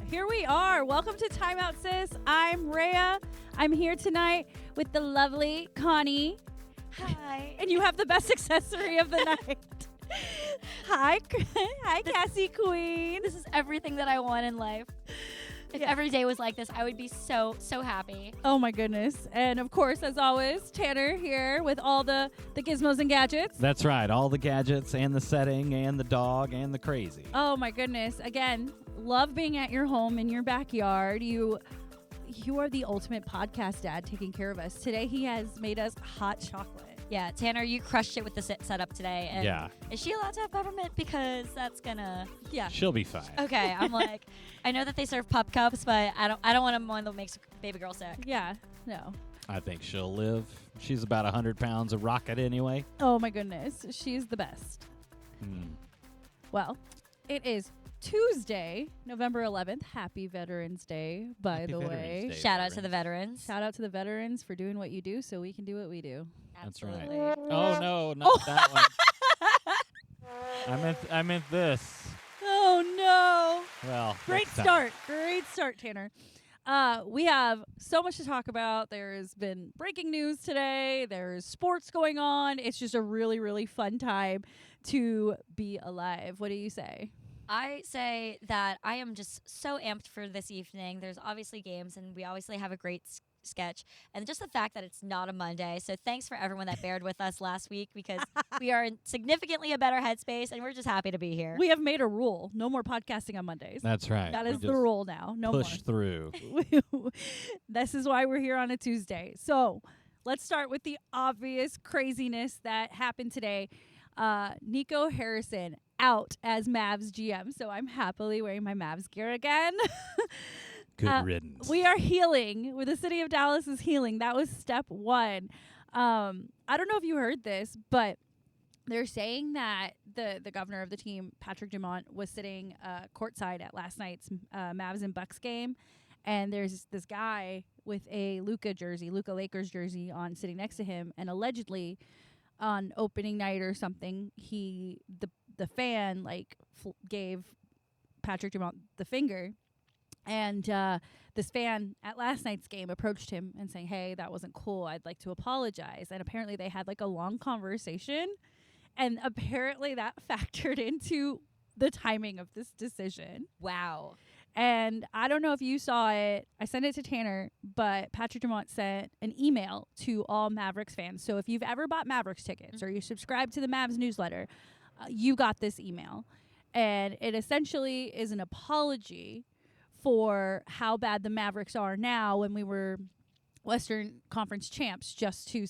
Here we are. Welcome to Timeout, sis. I'm Rayya. I'm here tonight with the lovely Connie. Hi. And you have the best accessory of the night. Hi, Cassie Queen. This is everything that I want in life. If every day was like this, I would be so happy. Oh my goodness. And of course, as always, Tanner here with all the gizmos and gadgets. That's right. All the gadgets and the setting and the dog and the crazy. Oh my goodness. Again, love being at your home in your backyard. You are the ultimate podcast dad taking care of us. Today he has made us hot chocolate. Yeah, Tanner, you crushed it with the setup today. And Yeah. Is she allowed to have peppermint? Because that's gonna... Yeah. She'll be fine. Okay, I'm like, I know that they serve pup cups, but I don't want one that makes baby girl sick. Yeah. No. I think she'll live. She's about 100 pounds of rocket anyway. Oh my goodness. She's the best. Well, it is Tuesday, November 11th. Happy Veterans Day, by Happy the Veterans way. Day, Shout out to the veterans. Shout out to the veterans for doing what you do so we can do what we do. That's Absolutely. right. Oh, no, not that one. I meant this. Oh, no. Well, Great next time. start. Great start, Tanner. We have so much to talk about. There's been breaking news today. There's sports going on. It's just a really, really fun time to be alive. What do you say? I say that I am just so amped for this evening. There's obviously games, and we obviously have a great sketch. And just the fact that it's not a Monday. So thanks for everyone that bared with us last week, because we are in significantly a better headspace, and we're just happy to be here. We have made a rule. No more podcasting on Mondays. That's right. That We is the just rule now. No more. push through. This is why we're here on a Tuesday. So let's start with the obvious craziness that happened today. Nico Harrison out as Mavs GM. So I'm happily wearing my Mavs gear again. Good riddance. We are healing. The city of Dallas is healing. That was step one. I don't know if you heard this, but they're saying that the governor of the team, Patrick Dumont, was sitting courtside at last night's Mavs and Bucks game. And there's this guy with a Luka Lakers jersey on sitting next to him. And allegedly on opening night or something, the fan gave Patrick Dumont the finger. And this fan at last night's game approached him and saying, hey, that wasn't cool. I'd like to apologize. And apparently they had a long conversation. And apparently that factored into the timing of this decision. Wow. And I don't know if you saw it. I sent it to Tanner, but Patrick Dumont sent an email to all Mavericks fans. So if you've ever bought Mavericks tickets or you subscribe to the Mavs newsletter, you got this email. And it essentially is an apology for how bad the Mavericks are now when we were Western Conference champs just 1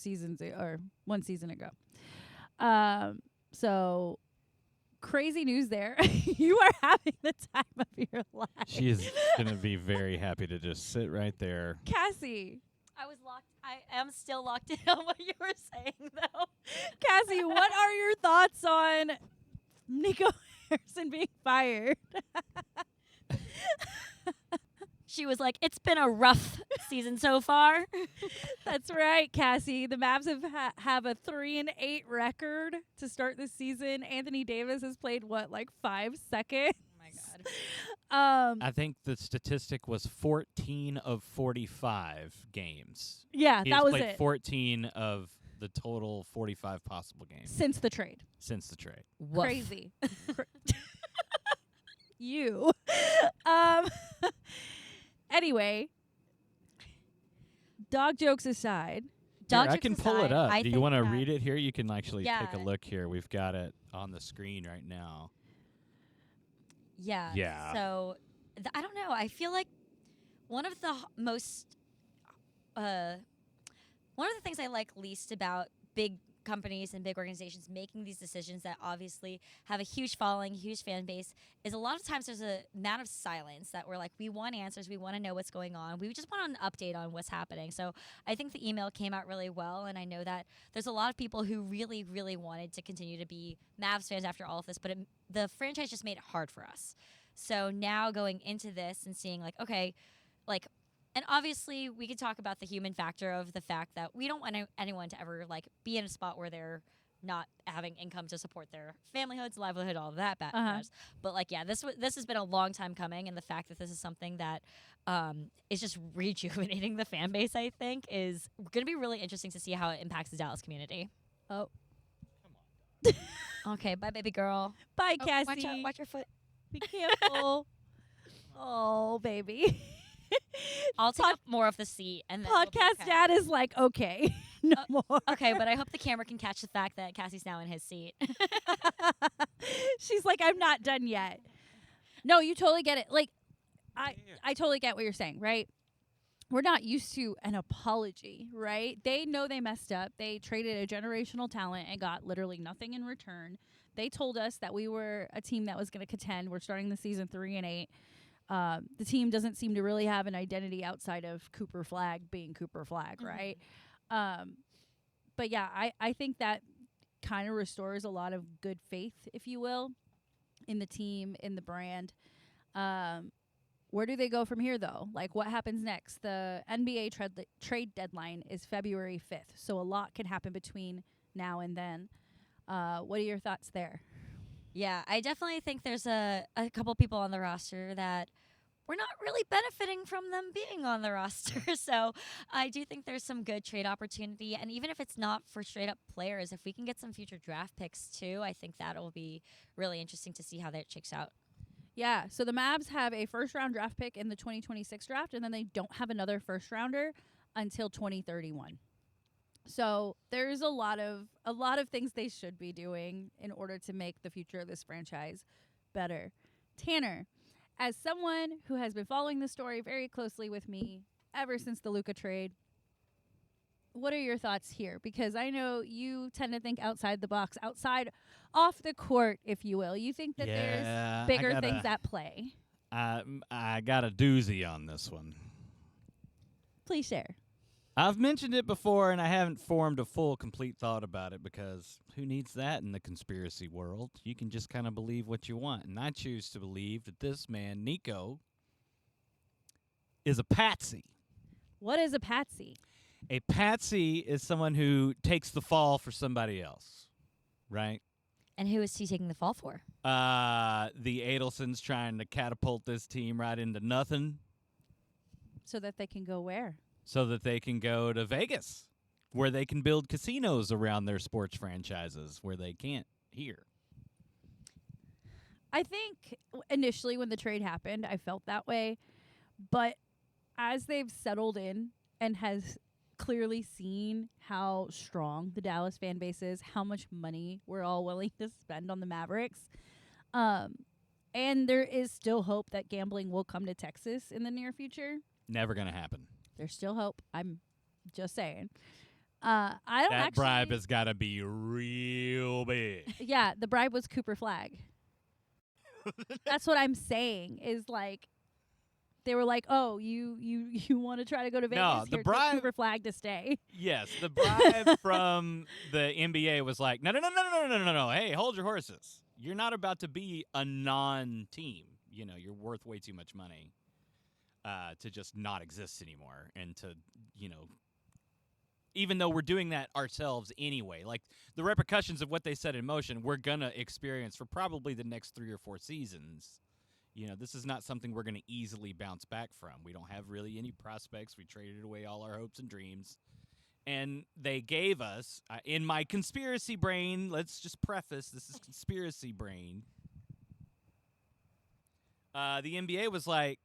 season ago. So crazy news there. You are having the time of your life. She is going to be very happy to just sit right there. Cassie. I was locked. I am still locked in on what you were saying, though. Cassie, what are your thoughts on Nico Harrison being fired? She was like, it's been a rough season so far. That's right, Cassie. The Mavs have a 3-8 record to start this season. Anthony Davis has played 5 seconds. Oh my God. I think the statistic was 14 of 45 games. Yeah, He's that was played it. 14 of the total 45 possible games Since the trade. Woof. Crazy. You. Anyway, dog jokes aside. Dog Here, I jokes can pull it aside, up. I Do you think want to that- read it here? You can actually take a Yeah. look here. We've got it on the screen right now. Yeah. Yeah. So, I don't know. I feel like one of the things I like least about big companies and big organizations making these decisions that obviously have a huge following, huge fan base, is a lot of times there's a amount of silence that we're like, we want answers, we want to know what's going on, we just want an update on what's happening. So I think the email came out really well, and I know that there's a lot of people who really, really wanted to continue to be Mavs fans after all of this, but the franchise just made it hard for us. So now going into this and seeing and obviously we could talk about the human factor of the fact that we don't want anyone to ever be in a spot where they're not having income to support their familyhoods, livelihood, all of that bad Uh-huh. jazz. But like, yeah, this has been a long time coming, and the fact that this is something that is just rejuvenating the fan base, I think, is going to be really interesting to see how it impacts the Dallas community. Oh, Okay, bye, baby girl. bye, Oh, Cassie. watch your foot. Be careful. Oh, baby. I'll take up more of the seat, and then we'll be Podcast okay. dad is like, okay, no more. Okay, but I hope the camera can catch the fact that Cassie's now in his seat. She's like, I'm not done yet. No, you totally get it. Like, I totally get what you're saying, right? We're not used to an apology, right? They know they messed up. They traded a generational talent and got literally nothing in return. They told us that we were a team that was going to contend. We're starting the season 3-8. The team doesn't seem to really have an identity outside of Cooper Flag being Cooper Flag, right? But yeah, I think that kind of restores a lot of good faith, if you will, in the team, in the brand. Where do they go from here, though? Like, what happens next? The NBA trade deadline is February 5th, so a lot can happen between now and then. What are your thoughts there? Yeah, I definitely think there's a couple people on the roster that we're not really benefiting from them being on the roster. So I do think there's some good trade opportunity. And even if it's not for straight up players, if we can get some future draft picks too, I think that'll be really interesting to see how that checks out. Yeah, so the Mavs have a first-round draft pick in the 2026 draft, and then they don't have another first-rounder until 2031. So there's a lot of things they should be doing in order to make the future of this franchise better. Tanner, as someone who has been following the story very closely with me ever since the Luka trade, what are your thoughts here? Because I know you tend to think outside the box, off the court, if you will. You think that there's bigger things at play. I got a doozy on this one. Please share. I've mentioned it before, and I haven't formed a full, complete thought about it because who needs that in the conspiracy world? You can just kind of believe what you want. And I choose to believe that this man, Nico, is a patsy. What is a patsy? A patsy is someone who takes the fall for somebody else, right? And who is he taking the fall for? The Adelsons trying to catapult this team right into nothing So that they can go where? so that they can go to Vegas, where they can build casinos around their sports franchises where they can't here. I think initially when the trade happened, I felt that way. But as they've settled in and has clearly seen how strong the Dallas fan base is, how much money we're all willing to spend on the Mavericks, and there is still hope that gambling will come to Texas in the near future. Never going to happen. There's still hope. I'm just saying. I don't That actually. bribe has got to be real big. Yeah, the bribe was Cooper Flag. That's what I'm saying. Is like they were like, "Oh, you want to try to go to Vegas? No, the Here, take bribe- Cooper Flag to stay." Yes, the bribe from the NBA was like, no. Hey, hold your horses. You're not about to be a non-team. You know, you're worth way too much money to just not exist anymore. And to, even though we're doing that ourselves anyway, like the repercussions of what they set in motion, we're going to experience for probably the next 3 or 4 seasons. This is not something we're going to easily bounce back from. We don't have really any prospects. We traded away all our hopes and dreams. And they gave us, in my conspiracy brain, let's just preface, this is conspiracy brain. The NBA was like,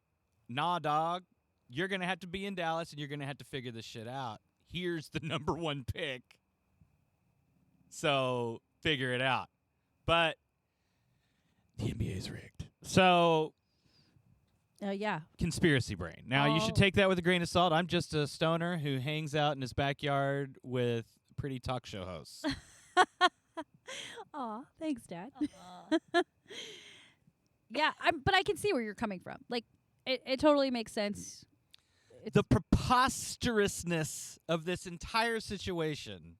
nah, dog, you're going to have to be in Dallas and you're going to have to figure this shit out. Here's the number 1 pick. So figure it out. But the NBA is rigged. So Yeah. conspiracy brain. Now, you should take that with a grain of salt. I'm just a stoner who hangs out in his backyard with pretty talk show hosts. Aw, thanks, Dad. Yeah, but I can see where you're coming from. Like, it totally makes sense. The preposterousness of this entire situation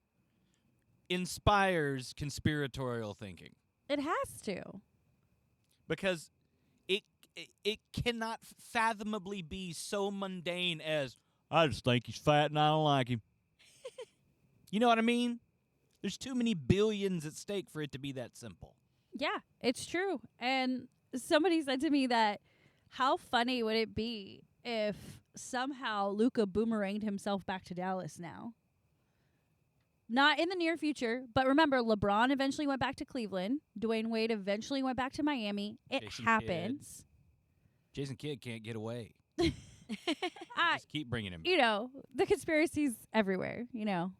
inspires conspiratorial thinking. It has to. Because it cannot fathomably be so mundane as, I just think he's fat and I don't like him. You know what I mean? There's too many billions at stake for it to be that simple. Yeah, it's true. And somebody said to me that how funny would it be if somehow Luka boomeranged himself back to Dallas now? Not in the near future, but remember, LeBron eventually went back to Cleveland. Dwayne Wade eventually went back to Miami. It Jason happens. Jason Kidd can't get away. I, Just keep bringing him back. you know, the conspiracies everywhere, you know.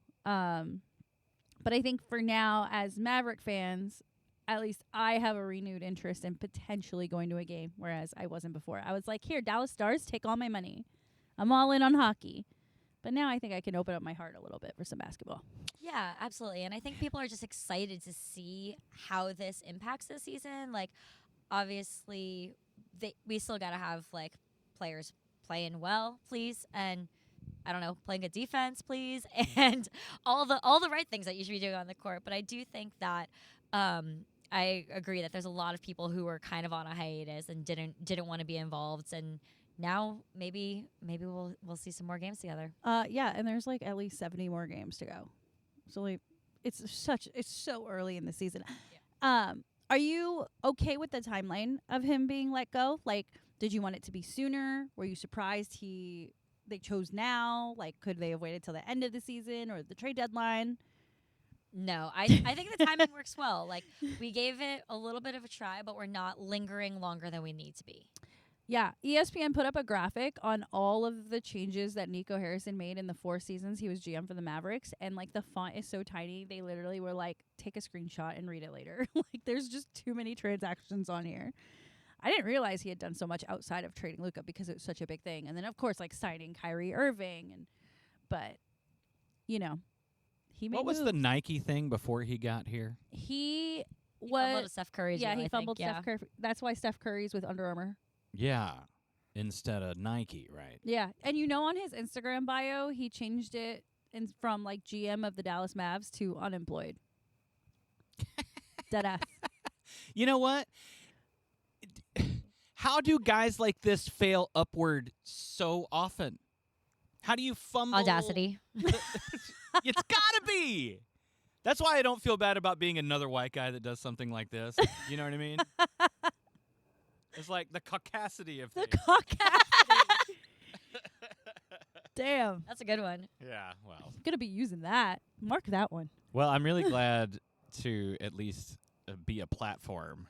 But I think for now, as Maverick fans, at least I have a renewed interest in potentially going to a game, whereas I wasn't before. I was like, here, Dallas Stars, take all my money. I'm all in on hockey. But now I think I can open up my heart a little bit for some basketball. Yeah, absolutely. And I think people are just excited to see how this impacts this season. Like, obviously, we still got to have, like, players playing well, please, and I don't know, playing good defense, please, and all the right things that you should be doing on the court. But I do think that I agree that there's a lot of people who were kind of on a hiatus and didn't want to be involved, and now maybe we'll see some more games together. Yeah, and there's like at least 70 more games to go. So like, it's so early in the season. Yeah. Are you okay with the timeline of him being let go? Like, did you want it to be sooner? Were you surprised they chose now? Like, could they have waited till the end of the season or the trade deadline? No, I think the timing works well. Like, we gave it a little bit of a try, but we're not lingering longer than we need to be. Yeah, ESPN put up a graphic on all of the changes that Nico Harrison made in the 4 seasons he was GM for the Mavericks, and like the font is so tiny, they literally were like, take a screenshot and read it later. Like, there's just too many transactions on here. I didn't realize he had done so much outside of trading Luka because it was such a big thing. And then of course, like signing Kyrie Irving, but you know, he made What was moves. the Nike thing before he got here? He Fumbled was Steph Curry's. yeah, deal, he I fumbled think. Steph Curry. That's why Steph Curry's with Under Armour. Yeah, instead of Nike, right? Yeah, and you know, on his Instagram bio, he changed it from like GM of the Dallas Mavs to unemployed. Deadass. You know what? How do guys like this fail upward so often? How do you fumble? Audacity. It's gotta be. That's why I don't feel bad about being another white guy that does something like this. You know what I mean? It's like the caucasity of The things. caucasity. Damn. That's a good one. Yeah, well. Gonna be using that. Mark that one. Well, I'm really glad to at least be a platform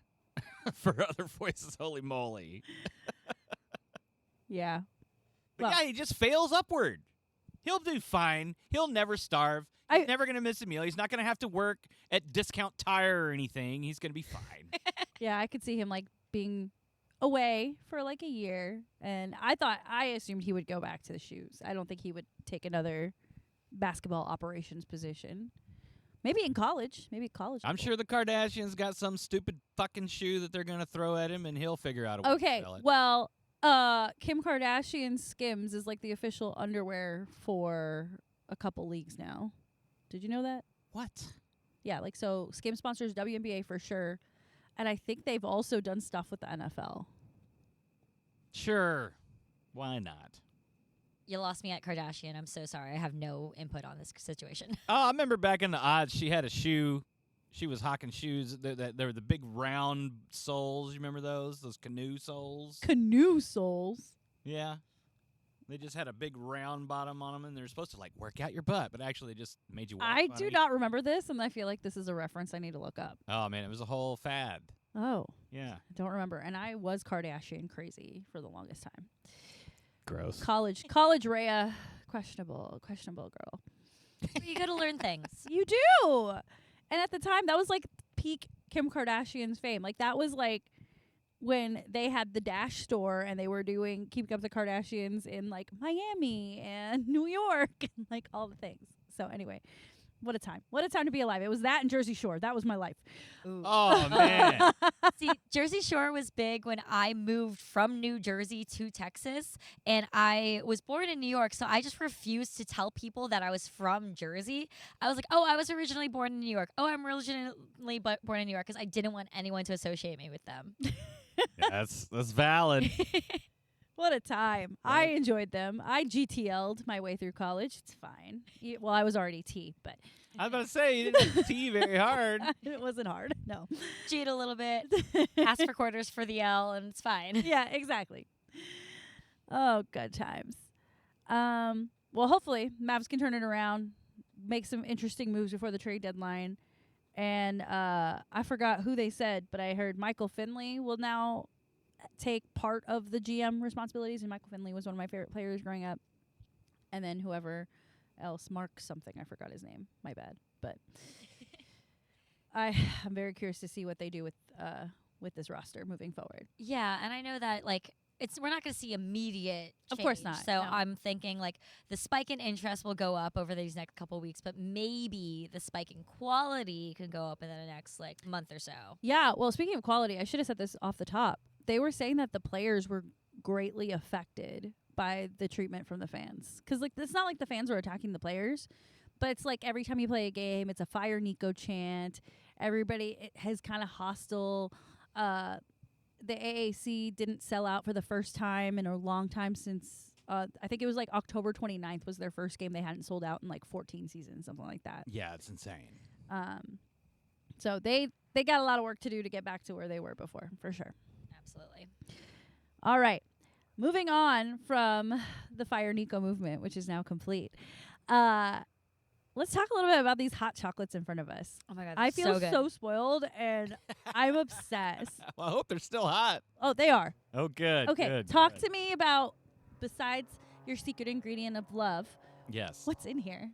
for other voices. Holy moly. Yeah. The Well- guy, he just fails upward. He'll do fine. He'll never starve. He's never going to miss a meal. He's not going to have to work at Discount Tire or anything. He's going to be fine. Yeah, I could see him like being away for like a year, and I assumed he would go back to the shoes. I don't think he would take another basketball operations position. Maybe in college. I'm sure the Kardashians got some stupid fucking shoe that they're going to throw at him, and he'll figure out a way Okay, to sell it. well, Kim Kardashian's Skims is like the official underwear for a couple leagues now. Did you know that? What? Yeah, like so Skims sponsors WNBA for sure. And I think they've also done stuff with the NFL. Sure. Why not? You lost me at Kardashian. I'm so sorry. I have no input on this situation. Oh, I remember back in the odds, she had a shoe. She was hawking shoes. They were the big round soles. You remember those? Those canoe soles? Canoe soles. Yeah. They just had a big round bottom on them, and they're supposed to, like, work out your butt, but actually they just made you walk I funny. do not remember this, and I feel like this is a reference I need to look up. Oh, man, it was a whole fad. Oh, Yeah. I don't remember. And I was Kardashian crazy for the longest time. Gross. College Rayya, questionable girl. You got to learn things. You do. And at the time, that was like peak Kim Kardashian's fame. Like that was like when they had the Dash store and they were doing Keeping Up the Kardashians in like Miami and New York and like all the things. So anyway, what a time. What a time to be alive. It was that and Jersey Shore. That was my life. Oh, man. See, Jersey Shore was big when I moved from New Jersey to Texas, and I was born in New York, so I just refused to tell people that I was from Jersey. I was like, oh, I was originally born in New York. Oh, I'm originally born in New York, because I didn't want anyone to associate me with them. Yeah, that's valid. What a time. Right. I enjoyed them. I GTL'd my way through college. It's fine. Well, I was already T, but I was about to say, you didn't have to tee very hard. it wasn't hard. No. Cheat a little bit, ask for quarters for the L, and it's fine. Yeah, exactly. Oh, good times. Well, hopefully Mavs can turn it around, make some interesting moves before the trade deadline. And I forgot who they said, but I heard Michael Finley will now take part of the GM responsibilities. And Michael Finley was one of my favorite players growing up. And then whoever else, Mark something, I forgot his name. My bad. But I'm very curious to see what they do with this roster moving forward. Yeah, and I know that we're not going to see immediate Of course change. not, So no. I'm thinking the spike in interest will go up over these next couple weeks, but maybe the spike in quality can go up in the next month or so. Yeah, well, speaking of quality, I should have said this off the top. They were saying that the players were greatly affected by the treatment from the fans. Because, it's not like the fans were attacking the players, but it's every time you play a game, it's a Fire Nico chant. Everybody has kind of hostile. The AAC didn't sell out for the first time in a long time since, I think it was October 29th was their first game. They hadn't sold out in 14 seasons, something like that. Yeah, it's insane. So they got a lot of work to do to get back to where they were before, for sure. Absolutely. All right. Moving on from the Fire Nico movement, which is now complete. Let's talk a little bit about these hot chocolates in front of us. Oh my God, I feel so good. so spoiled, and I'm obsessed. Well, I hope they're still hot. Oh, they are. Oh, good. Okay, good, talk good. to me about, besides your secret ingredient of love, Yes. what's in here?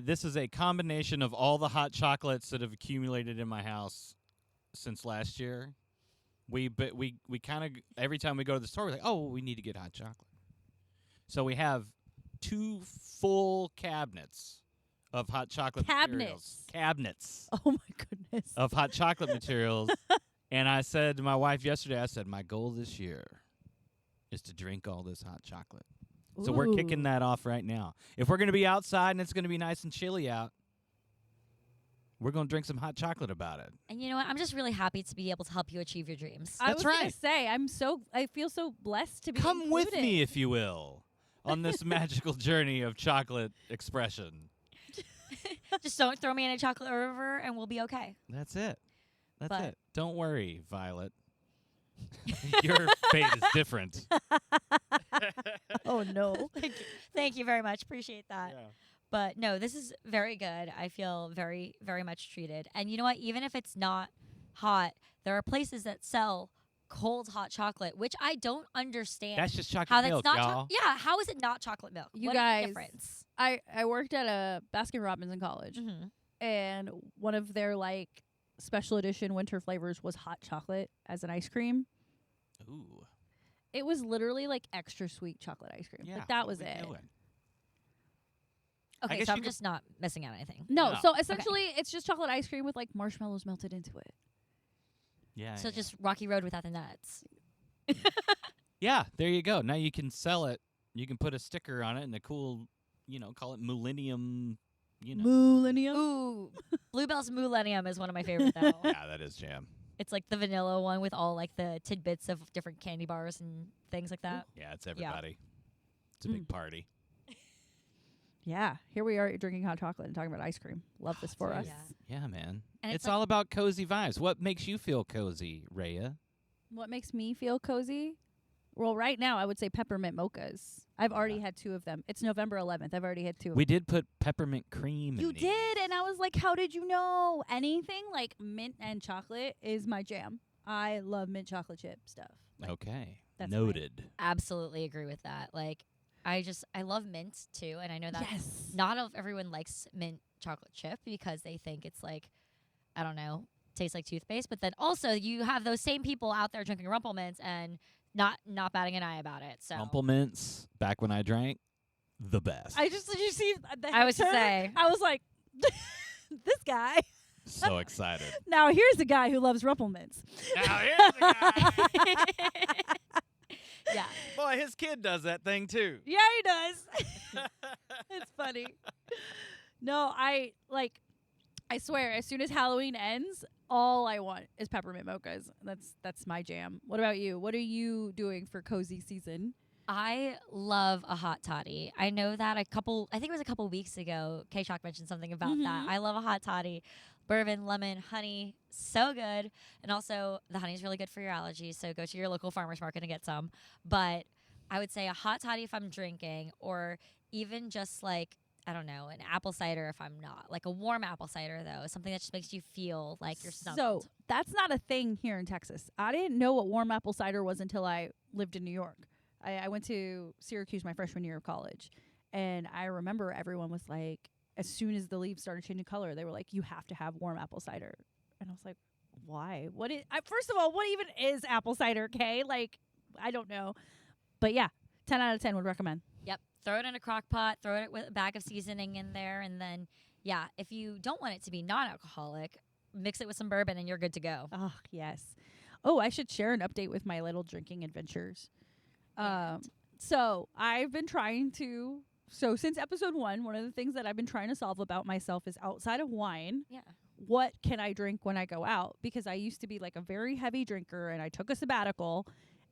This is a combination of all the hot chocolates that have accumulated in my house since last year. We kind of, every time we go to the store, we're like, oh, we need to get hot chocolate. So we have 2 full cabinets of hot chocolate materials. Cabinets Oh, my goodness. of hot chocolate materials. And I said to my wife yesterday, I said, my goal this year is to drink all this hot chocolate. So we're kicking Ooh. that off right now. If we're going to be outside and it's going to be nice and chilly out, we're going to drink some hot chocolate about it. And you know what? I'm just really happy to be able to help you achieve your dreams. I That's was gonna right. say, I feel so blessed to be Come with included. me, if you will, on this magical journey of chocolate expression. Just don't throw me in a chocolate river and we'll be okay. That's it. That's But- it. Don't worry, Violet. Your fate is different. Oh, no. Thank you very much. Appreciate that. But no, this is very good. I feel very, very much treated. And you know what? Even if it's not hot, there are places that sell cold hot chocolate, which I don't understand. That's just chocolate how that's milk, not y'all. yeah, how is it not chocolate milk? You What is the guys- difference? I worked at a Baskin Robbins in college, Mm-hmm. and one of their special edition winter flavors was hot chocolate as an ice cream. Ooh. It was literally extra sweet chocolate ice cream. Yeah. That what was we it. doing? Okay, guess so you I'm could- just not missing out on anything. No, No. so essentially it's just chocolate ice cream with marshmallows melted into it. Yeah. So yeah. just Rocky Road without the nuts. Yeah, there you go. Now you can sell it. You can put a sticker on it and a cool, call it Millennium, Millennium. Ooh, Bluebell's Millennium is one of my favorite though. Yeah, that is jam. It's the vanilla one with all the tidbits of different candy bars and things like that. Yeah, it's everybody. It's a big party. Yeah, here we are drinking hot chocolate and talking about ice cream. Love this for so us. yeah. Yeah, man. And It's it's all about cozy vibes. What makes you feel cozy, Rayya? What makes me feel cozy? Well, right now I would say peppermint mochas. I've already had 2 of them. It's November 11th. I've already had 2. We did put peppermint cream in You these. did, and I was like, how did you know? Anything mint and chocolate is my jam. I love mint chocolate chip stuff. Okay. That's Noted. Absolutely agree with that. I love mint too, and I know that Yes. not everyone likes mint chocolate chip because they think it's I don't know, tastes like toothpaste. But then also you have those same people out there drinking Rumple Mints and not batting an eye about it. So Rumplemints, back when I drank, the best. Did you see the I was to turn? say. I was like, this guy. So excited. Now here's a guy who loves Rumplemints. Now here's a guy. yeah, Boy, his kid does that thing too. Yeah, he does. It's funny. No, I swear, as soon as Halloween ends, all I want is peppermint mochas. That's my jam. What about you? What are you doing for cozy season? I love a hot toddy. I know that I think it was a couple weeks ago, K-Shock mentioned something about that. Mhm. I love a hot toddy. Bourbon, lemon, honey, so good. And also, the honey's really good for your allergies, so go to your local farmer's market and get some. But I would say a hot toddy if I'm drinking, or even just like, I don't know, an apple cider if I'm not. Like a warm apple cider, though, something that just makes you feel like you're snuggled. So that's not a thing here in Texas. I didn't know what warm apple cider was until I lived in New York. I went to Syracuse my freshman year of college, and I remember everyone was like, as soon as the leaves started changing color, they were like, you have to have warm apple cider. And I was like, why? First of all, what even is apple cider, Kay? Like, I don't know. But yeah, 10 out of 10 would recommend. Yep. Throw it in a crock pot, throw it with a bag of seasoning in there, and then, yeah, if you don't want it to be non-alcoholic, mix it with some bourbon and you're good to go. Oh, yes. Oh, I should share an update with my little drinking adventures. So I've been trying to, since episode one of the things that I've been trying to solve about myself is outside of wine, Yeah. what can I drink when I go out? Because I used to be like a very heavy drinker and I took a sabbatical.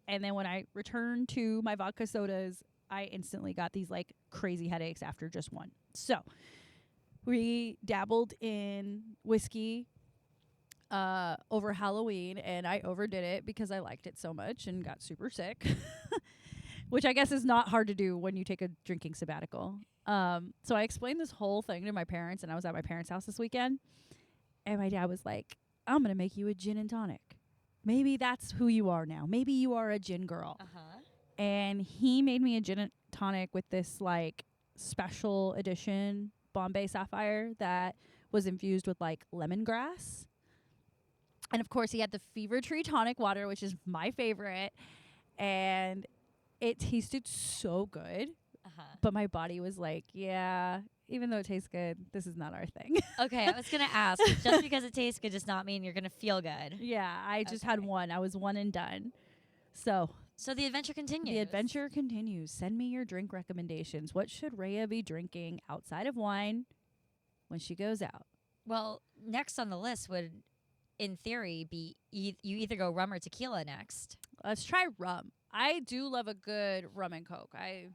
And then when I returned to my vodka sodas, I instantly got these like crazy headaches after just one. So we dabbled in whiskey over Halloween, and I overdid it because I liked it so much and got super sick, which I guess is not hard to do when you take a drinking sabbatical. So I explained this whole thing to my parents, and I was at my parents' house this weekend, and my dad was like, I'm going to make you a gin and tonic. Maybe that's who you are now. Maybe you are a gin girl. Uh-huh. And he made me a gin and tonic with this like special edition Bombay Sapphire that was infused with like lemongrass. And of course, he had the Fever Tree tonic water, which is my favorite. And it tasted so good. Uh-huh. But my body was like, yeah, even though it tastes good, this is not our thing. Okay, I was going to ask, just because it tastes good does not mean you're going to feel good. Yeah, I just had one. I was one and done. So the adventure continues. the adventure continues. Send me your drink recommendations. What should Rayya be drinking outside of wine when she goes out? Well, next on the list would, in theory, be you either go rum or tequila next. Let's try rum. I do love a good rum and Coke. I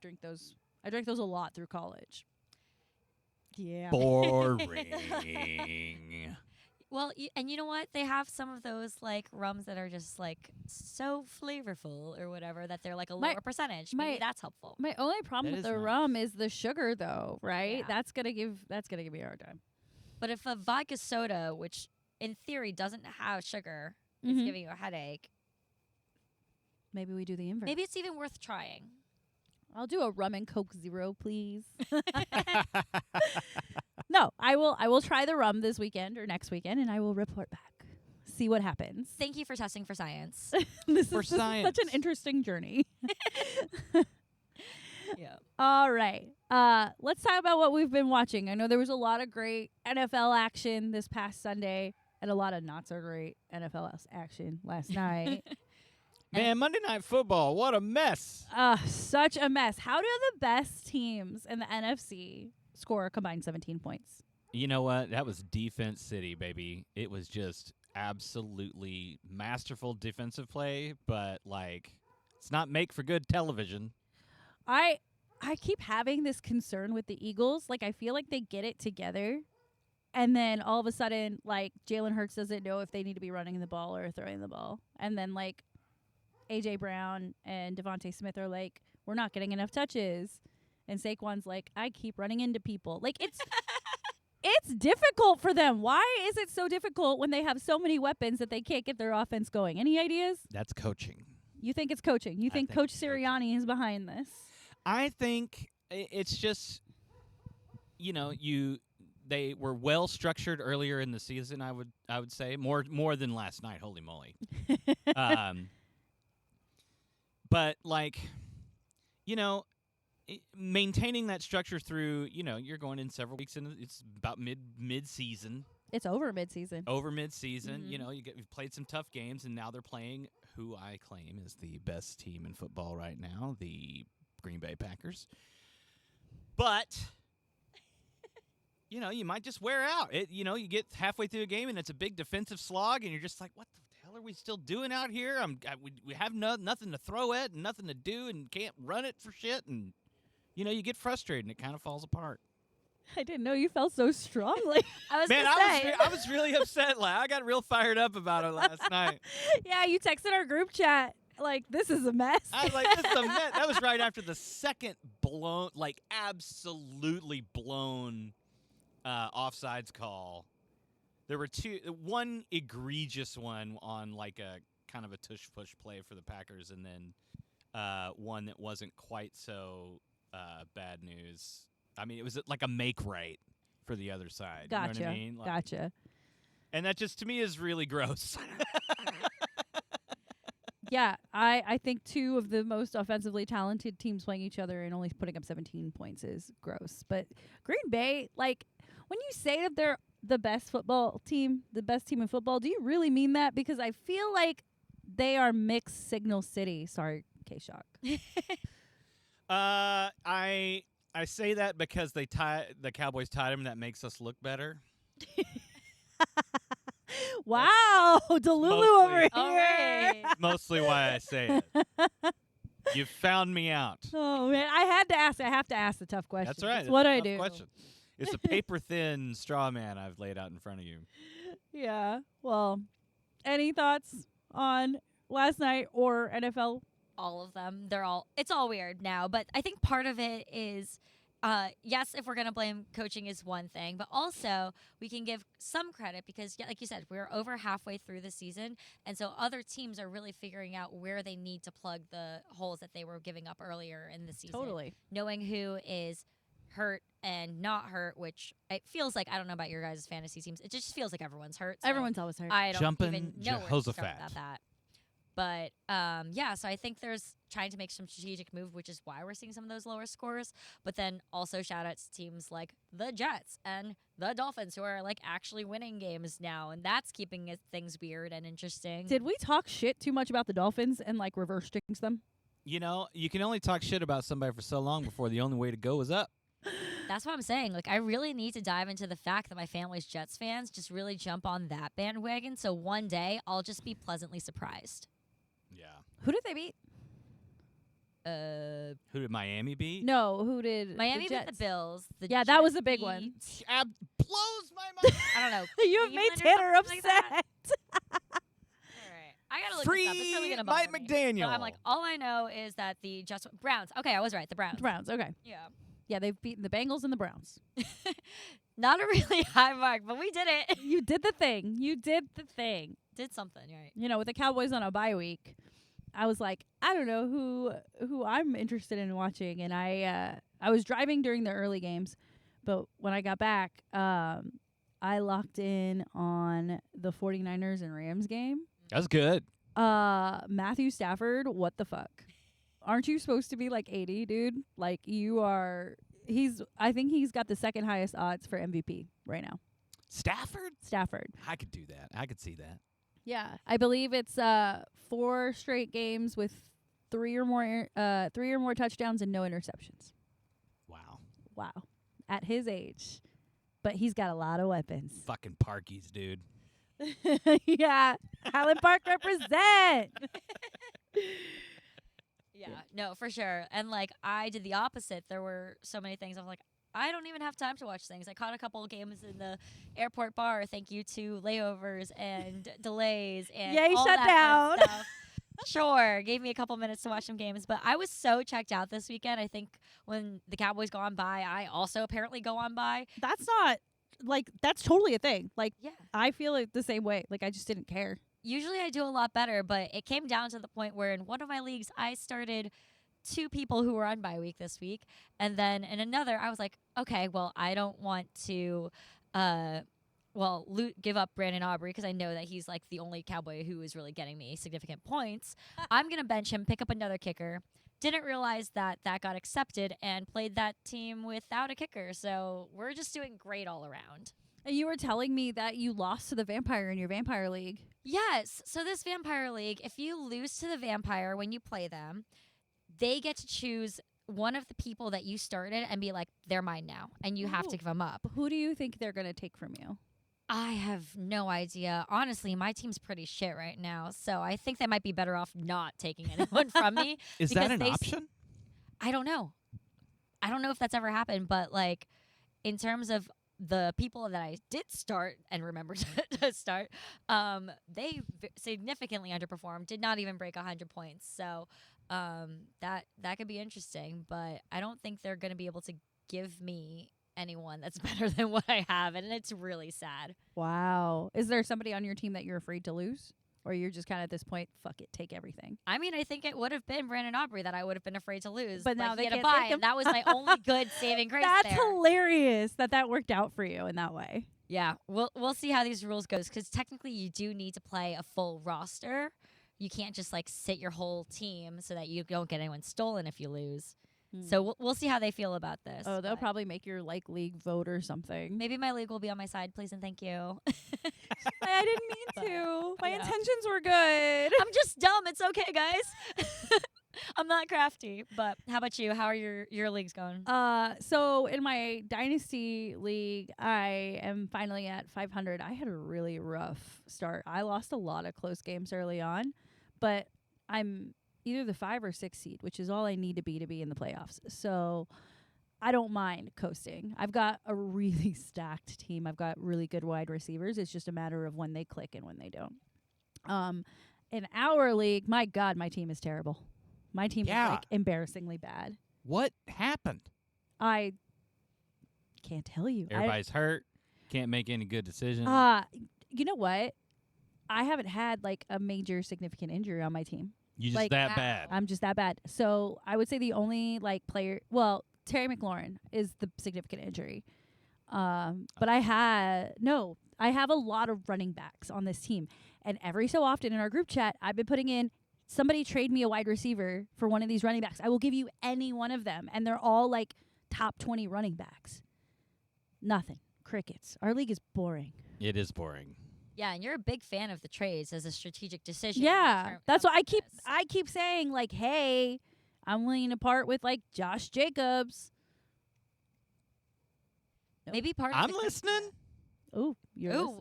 drink those. I drank those a lot through college. Yeah. Boring. Well, and you know what? They have some of those like rums that are just like so flavorful or whatever that they're like a lower percentage. Maybe that's helpful. My only problem That with is the nice. rum is the sugar, though. Right? Yeah. That's gonna give me a hard time. But if a vodka soda, which in theory doesn't have sugar, is Mhm. giving you a headache, Maybe we do the inverse. maybe it's even worth trying. I'll do a rum and Coke Zero, please. No, I will try the rum this weekend or next weekend, and I will report back. See what happens. Thank you for testing for science. This For is such an science. interesting journey. Yeah. All right. Let's talk about what we've been watching. I know there was a lot of great NFL action this past Sunday and a lot of not so great NFL action last night. Man, Monday Night Football, what a mess. Such a mess. How do the best teams in the NFC score a combined 17 points? You know what? That was defense city, baby. It was just absolutely masterful defensive play, but like it's not make for good television. I keep having this concern with the Eagles. Like, I feel like they get it together, and then all of a sudden, like, Jalen Hurts doesn't know if they need to be running the ball or throwing the ball. And then, like, A.J. Brown and Devontae Smith are like, we're not getting enough touches. And Saquon's like, I keep running into people. Like, it's difficult for them. Why is it so difficult when they have so many weapons that they can't get their offense going? Any ideas? That's coaching. You think it's coaching? You think think Coach it's coaching. Sirianni is behind this? I think it's just, they were well structured earlier in the season. I would say more than last night. Holy moly! But like, maintaining that structure through, you're going in several weeks and it's about mid season. It's over midseason. Over mid-season, Mhm. you've played some tough games, and now they're playing who I claim is the best team in football right now, the Green Bay Packers. But, you might just wear out. You get halfway through a game and it's a big defensive slog, and you're just like, what the hell are we still doing out here? We have nothing to throw at and nothing to do and can't run it for shit. And, you get frustrated and it kind of falls apart. I didn't know you felt so strongly. I was really upset. Like, I got real fired up about it last night. Yeah, you texted our group chat like, this is a mess. I was like, this is a mess. That was right after the second blown, like absolutely blown offsides call. There were one egregious one on like a kind of a tush-push play for the Packers, and then one that wasn't quite so bad news. I mean, it was like a make right for the other side. Gotcha. You know what I mean? Like, Gotcha. And that just, to me, is really gross. Yeah, I think two of the most offensively talented teams playing each other and only putting up 17 points is gross. But Green Bay, like, when you say that they're the best football team, the best team in football, do you really mean that? Because I feel like they are mixed signal city. Sorry, K-Shock. I say that because the Cowboys tied them. That makes us look better. Wow, Delulu over here. All right. Mostly why I say it. You found me out. Oh man, I had to ask. I have to ask the tough question. That's right. It's what I Tough do. Question. It's a paper-thin straw man I've laid out in front of you. Yeah. Well, any thoughts on last night or NFL? All of them. It's all weird now, but I think part of it is, yes, if we're going to blame coaching is one thing, but also we can give some credit because, like you said, we're over halfway through the season, and so other teams are really figuring out where they need to plug the holes that they were giving up earlier in the season. Totally. Knowing who is hurt and not hurt, which it feels like, I don't know about your guys' fantasy teams, it just feels like everyone's hurt. So Everyone's always hurt. I don't Jumpin' even know where to start Jehoshaphat. about that. But, yeah, so I think there's trying to make some strategic move, which is why we're seeing some of those lower scores. But then also shout out to teams like the Jets and the Dolphins, who are, like, actually winning games now. And that's keeping things weird and interesting. Did we talk shit too much about the Dolphins and, like, reverse jinx them? You can only talk shit about somebody for so long before the only way to go is up. That's what I'm saying. Like, I really need to dive into the fact that my family's Jets fans just really jump on that bandwagon. So one day I'll just be pleasantly surprised. Yeah. Who did they beat? Who did Miami beat? No, who did Miami the beat Jets? the Bills. Yeah, that was a big one. Blows my mind. I don't know. You have made Cleveland or Tanner something like that? upset. All right. I got to look Free this up. It's really going to Mike bother me. McDaniel. So I'm like, all I know is that the Jets Browns. Okay, I was right. The Browns. The Browns, okay. Yeah. Yeah, they've beaten the Bengals and the Browns. Not a really high mark, but we did it. You did the thing. You did the thing. Did something, right? You know, with the Cowboys on a bye week, I was like, I don't know who I'm interested in watching, and I was driving during the early games, but when I got back, I locked in on the 49ers and Rams game. That's good. Matthew Stafford, what the fuck? Aren't you supposed to be like 80, dude? Like you are. I think he's got the second highest odds for MVP right now. Stafford. I could do that. I could see that. Yeah, I believe it's 4 straight games with 3 or more touchdowns and no interceptions. Wow. At his age, but he's got a lot of weapons. Fucking Parkies, dude. Yeah, Highland Park represent. Yeah, no, for sure. And like I did the opposite. There were so many things. I was like, I don't even have time to watch things. I caught a couple of games in the airport bar. Thank you to layovers and delays and Yay, all shut that down. fun stuff. Sure, gave me a couple minutes to watch some games, but I was so checked out this weekend. I think when the Cowboys go on by, I also apparently go on by. That's not like that's totally a thing. Like Yeah. I feel it the same way. Like I just didn't care. Usually I do a lot better, but it came down to the point where in one of my leagues I started 2 people who were on bye week this week, and then in another I was like, okay, well I don't want to give up Brandon Aubrey because I know that he's like the only Cowboy who is really getting me significant points. I'm going to bench him, pick up another kicker. Didn't realize that got accepted and played that team without a kicker. So we're just doing great all around. And you were telling me that you lost to the Vampire in your Vampire League. Yes. So this Vampire League, if you lose to the Vampire when you play them, they get to choose one of the people that you started and be like, they're mine now, and you have to Ooh. give them up. Who do you think they're going to take from you? I have no idea. Honestly, my team's pretty shit right now, so I think they might be better off not taking anyone from me. Is because that an they option? I don't know. I don't know if that's ever happened, but like in terms of the people that I did start and remember to start, they significantly underperformed. Did not even break 100 points. So that could be interesting, but I don't think they're going to be able to give me anyone that's better than what I have, and it's really sad. Wow. Is there somebody on your team that you're afraid to lose? Or you're just kind of at this point, fuck it, take everything? I mean, I think it would have been Brandon Aubrey that I would have been afraid to lose. But now he they had a can't bye, take him. and that was my only good saving grace That's there. hilarious that worked out for you in that way. Yeah, we'll see how these rules goes, because technically you do need to play a full roster. You can't just like sit your whole team so that you don't get anyone stolen if you lose. So we'll see how they feel about this. Oh, they'll but probably make your league vote or something. maybe my league will be on my side, please and thank you. I didn't mean to. My yeah. intentions were good. I'm just dumb. It's okay, guys. I'm not crafty. But how about you? How are your leagues going? So in my dynasty league, I am finally at 500. I had a really rough start. I lost a lot of close games early on, but I'm either the 5 or 6 seed, which is all I need to be in the playoffs. So I don't mind coasting. I've got a really stacked team. I've got really good wide receivers. It's just a matter of when they click and when they don't. In our league, my God, my team is terrible. My team is like embarrassingly bad. What happened? I can't tell you. Everybody's hurt. Can't make any good decisions. You know what? I haven't had like a major significant injury on my team. You just like, that bad. I'm just that bad. So I would say the only like player, well, Terry McLaurin is the significant injury. But I have a lot of running backs on this team. And every so often in our group chat, I've been putting in, somebody trade me a wide receiver for one of these running backs. I will give you any one of them. And they're all like top 20 running backs. Nothing. Crickets. Our league is boring. It is boring. Yeah, and you're a big fan of the trades as a strategic decision. Yeah. That's what I keep saying, like, hey, I'm willing to part with like Josh Jacobs. Nope. Maybe part of I'm the listening. Ooh,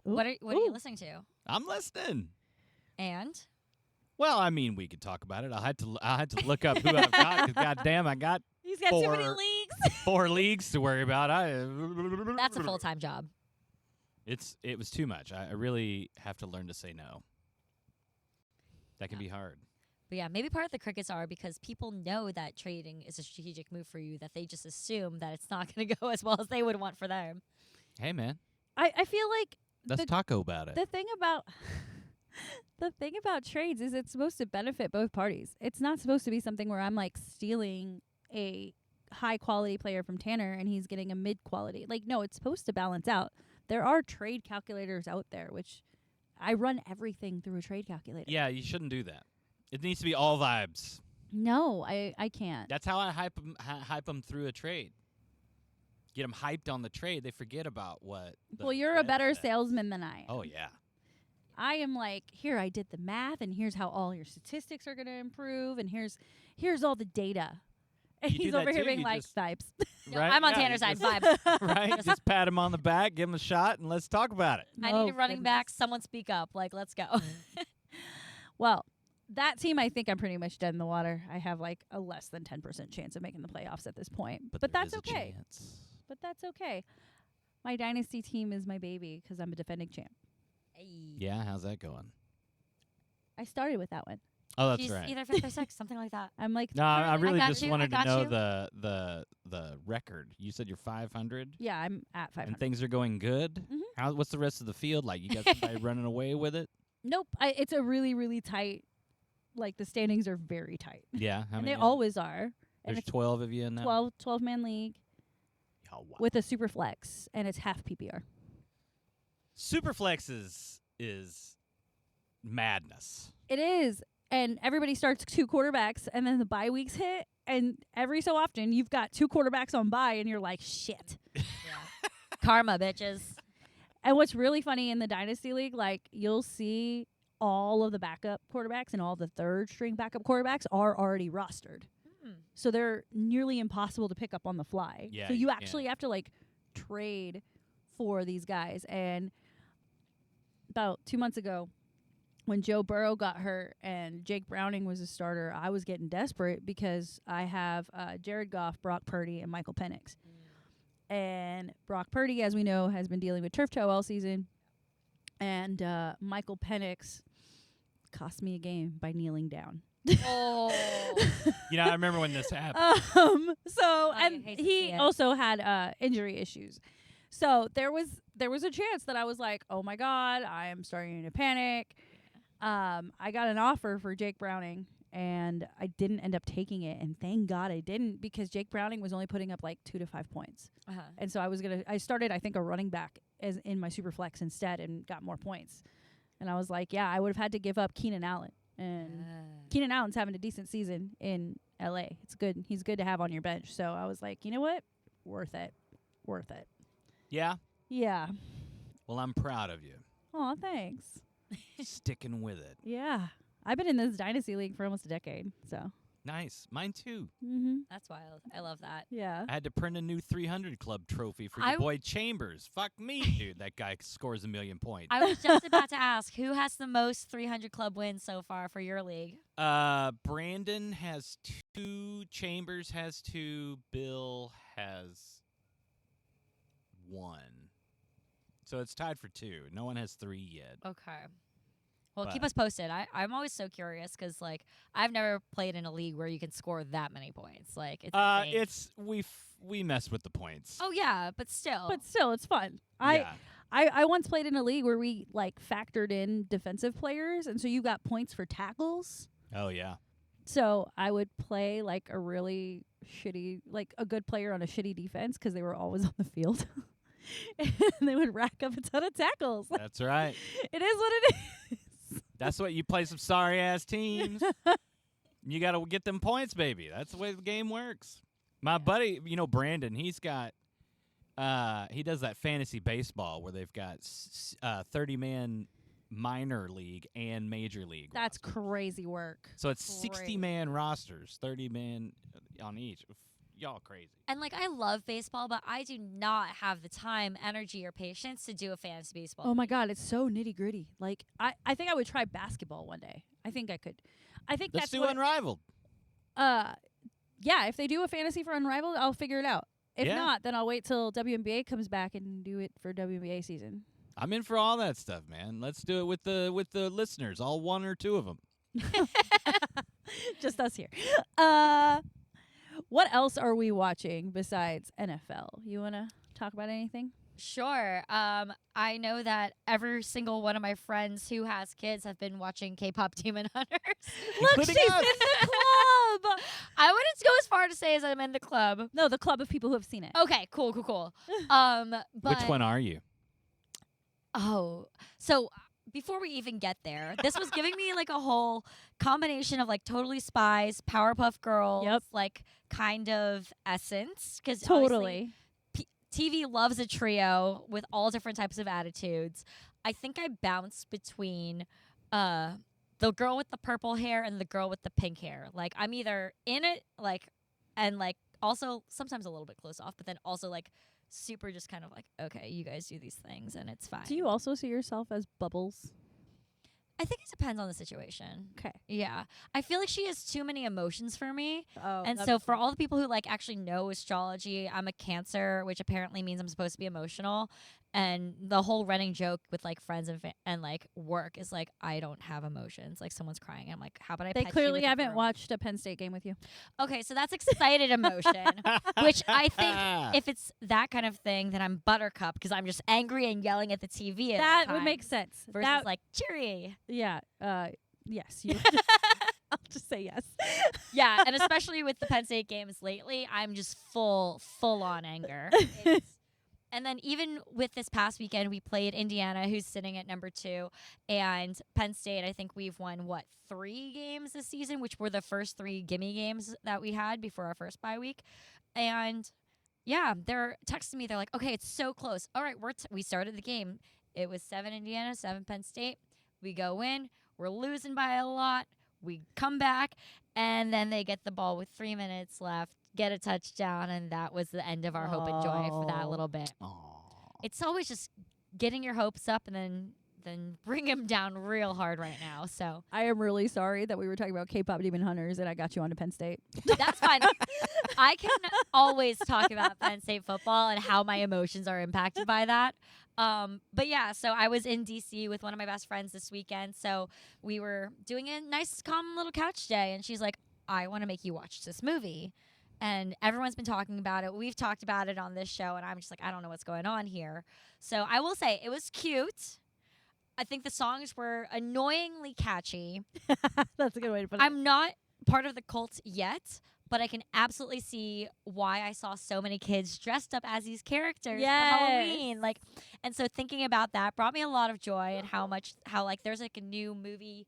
what are you listening to? I'm listening. And Well, I mean, we could talk about it. I had to look up who I've got, because goddamn, I got he's got too many leagues. 4 leagues to worry about. that's a full-time job. It was too much. I really have to learn to say no. That can be hard. But yeah, maybe part of the crickets are because people know that trading is a strategic move for you, that they just assume that it's not going to go as well as they would want for them. Hey, man, I feel like let's taco about it. the thing about trades is it's supposed to benefit both parties. It's not supposed to be something where I'm like stealing a high quality player from Tanner and he's getting a mid quality. Like, no, it's supposed to balance out. There are trade calculators out there, which I run everything through a trade calculator. Yeah, you shouldn't do that. It needs to be all vibes. No, I can't. That's how I hype them through a trade. Get them hyped on the trade. They forget about what. Well, you're a better salesman than I am. Oh, yeah. I am like, here, I did the math, and here's how all your statistics are going to improve, and here's all the data. And You do he's that over here too, being you like, just- Snipes. No, Right? I'm on Yeah, Tanner's you side. just- Vibe. Right? Just pat him on the back, give him a shot, and let's talk about it. I Oh, need a running goodness. back. Someone speak up. Like, let's go. Well, that team, I think I'm pretty much dead in the water. I have like a less than 10% chance of making the playoffs at this point. But there that's is a okay. chance. But that's okay. My dynasty team is my baby because I'm a defending champ. Hey. Yeah, how's that going? I started with that one. Oh, that's She's right. either 5th or 6th, something like that. I'm like, No, I really got just you, I wanted to got know you. the record. You said you're 500, yeah, I'm at 500. and things are going good. Mhm. What's the rest of the field like? You got somebody running away with it? Nope. It's a really, really tight, like the standings are very tight. Yeah, how And many? they always are. And There's it's 12 of you in that. 12-man league Oh, wow. with a super flex, and it's half PPR. Superflex is madness. It is. And everybody starts 2 quarterbacks, and then the bye weeks hit, and every so often you've got 2 quarterbacks on bye, and you're like, shit. Yeah. Karma, bitches. And what's really funny in the Dynasty League, like, you'll see all of the backup quarterbacks and all the third-string backup quarterbacks are already rostered. So they're nearly impossible to pick up on the fly. Yeah, So you yeah. actually have to like trade for these guys. And about 2 months ago, when Joe Burrow got hurt and Jake Browning was a starter, I was getting desperate because I have Jared Goff, Brock Purdy, and Michael Penix. And Brock Purdy, as we know, has been dealing with turf toe all season. And Michael Penix cost me a game by kneeling down. Oh. I remember when this happened. And hate to see he it. also had injury issues. So there was a chance that I was like, oh my God, I am starting to panic. I got an offer for Jake Browning, and I didn't end up taking it. And thank God I didn't, because Jake Browning was only putting up like 2 to 5 points. And so I started, I think, a running back as in my super flex instead and got more points. And I was like, yeah, I would have had to give up Keenan Allen. And Keenan Allen's having a decent season in LA. It's good. He's good to have on your bench. So I was like, you know what? Worth it. Yeah? Yeah. Well, I'm proud of you. Aw, thanks. Sticking with it. Yeah. I've been in this dynasty league for almost a decade. So. Nice. Mine too. Mm-hmm. That's wild. I love that. Yeah. I had to print a new 300 Club trophy for I your boy Chambers. Fuck me, dude. That guy scores 1,000,000 points. I was just about to ask, who has the most 300 club wins so far for your league? Brandon has 2. Chambers has 2. Bill has 1. So it's tied for 2. No one has 3 yet. Okay. Well, keep But- us posted. I'm always so curious because, like, I've never played in a league where you can score that many points. Like, it's insane. We mess with the points. Oh yeah, but still. But still, it's fun. Yeah. I once played in a league where we like factored in defensive players, and so you got points for tackles. Oh yeah. So I would play like a really shitty, like a good player on a shitty defense because they were always on the field. And they would rack up a ton of tackles. That's right. It is what it is. That's what you play some sorry ass teams. You got to get them points, baby. That's the way the game works. My buddy, Brandon, he's got he does that fantasy baseball where they've got 30-man minor league and major league. That's rosters. crazy work. So it's crazy. 60-man rosters, 30 men on each. Y'all crazy. And like, I love baseball, but I do not have the time, energy, or patience to do a fantasy baseball. Oh my God, it's so nitty gritty. Like I think I would try basketball one day. I think I could. I think Let's that's do what, Unrivaled. yeah, if they do a fantasy for Unrivaled, I'll figure it out. If Yeah. not, then I'll wait till WNBA comes back and do it for WNBA season. I'm in for all that stuff, man. Let's do it with the listeners, all 1 or 2 of them. Just us here. What else are we watching besides NFL? You want to talk about anything? Sure. I know that every single one of my friends who has kids have been watching K-pop Demon Hunters. Look, Including she's us. in the club. I wouldn't go as far to say as I'm in the club. No, the club of people who have seen it. Okay, cool. But Which one are you? Oh, so before we even get there, this was giving me like a whole combination of like Totally Spies, Powerpuff Girls, Yep. like kind of essence. Because Totally. TV loves a trio with all different types of attitudes. I think I bounced between the girl with the purple hair and the girl with the pink hair. Like, I'm either in it, like, and like also sometimes a little bit close off, but then also like super just kind of like, okay, you guys do these things and it's fine. Do you also see yourself as Bubbles? I think it depends on the situation. Okay. Yeah. I feel like she has too many emotions for me. Oh, And so for all the people who like actually know astrology, I'm a Cancer, which apparently means I'm supposed to be emotional. And the whole running joke with like friends and like work is like, I don't have emotions. Like, someone's crying. I'm like, how about I they pet you clearly with a haven't broom? watched a Penn State game with you. Okay, so that's excited emotion, which I think if it's that kind of thing, then I'm Buttercup because I'm just angry and yelling at the TV. That would make sense. Versus That, like cheery. yeah. Yes. You. I'll just say yes. Yeah, and especially with the Penn State games lately, I'm just full on anger. It's- and then even with this past weekend, we played Indiana, who's sitting at number 2, and Penn State. I think we've won 3 games this season, which were the first 3 gimme games that we had before our first bye week. And yeah, they're texting me. They're like, "Okay, it's so close. All right, we started the game. It was 7 Indiana, 7 Penn State. We go in. We're losing by a lot. We come back, And then they get the ball with 3 minutes left, get a touchdown, and that was the end of our hope and joy for that little bit. It's always just getting your hopes up and then bring them down real hard right now. So I am really sorry that we were talking about K-pop Demon Hunters and I got you onto Penn State. that's fine. I can always talk about Penn State football and how my emotions are impacted by that. But yeah, so I was in DC with one of my best friends this weekend. So we were doing a nice, calm little couch day. And she's like, I want to make you watch this movie. And everyone's been talking about it. We've talked about it on this show. And I'm just like, I don't know what's going on here. So I will say it was cute. I think the songs were annoyingly catchy. That's a good way to put it. I'm not part of the cult yet, but I can absolutely see why I saw so many kids dressed up as these characters for Halloween. Like, and so thinking about that brought me a lot of joy and how like there's like a new movie.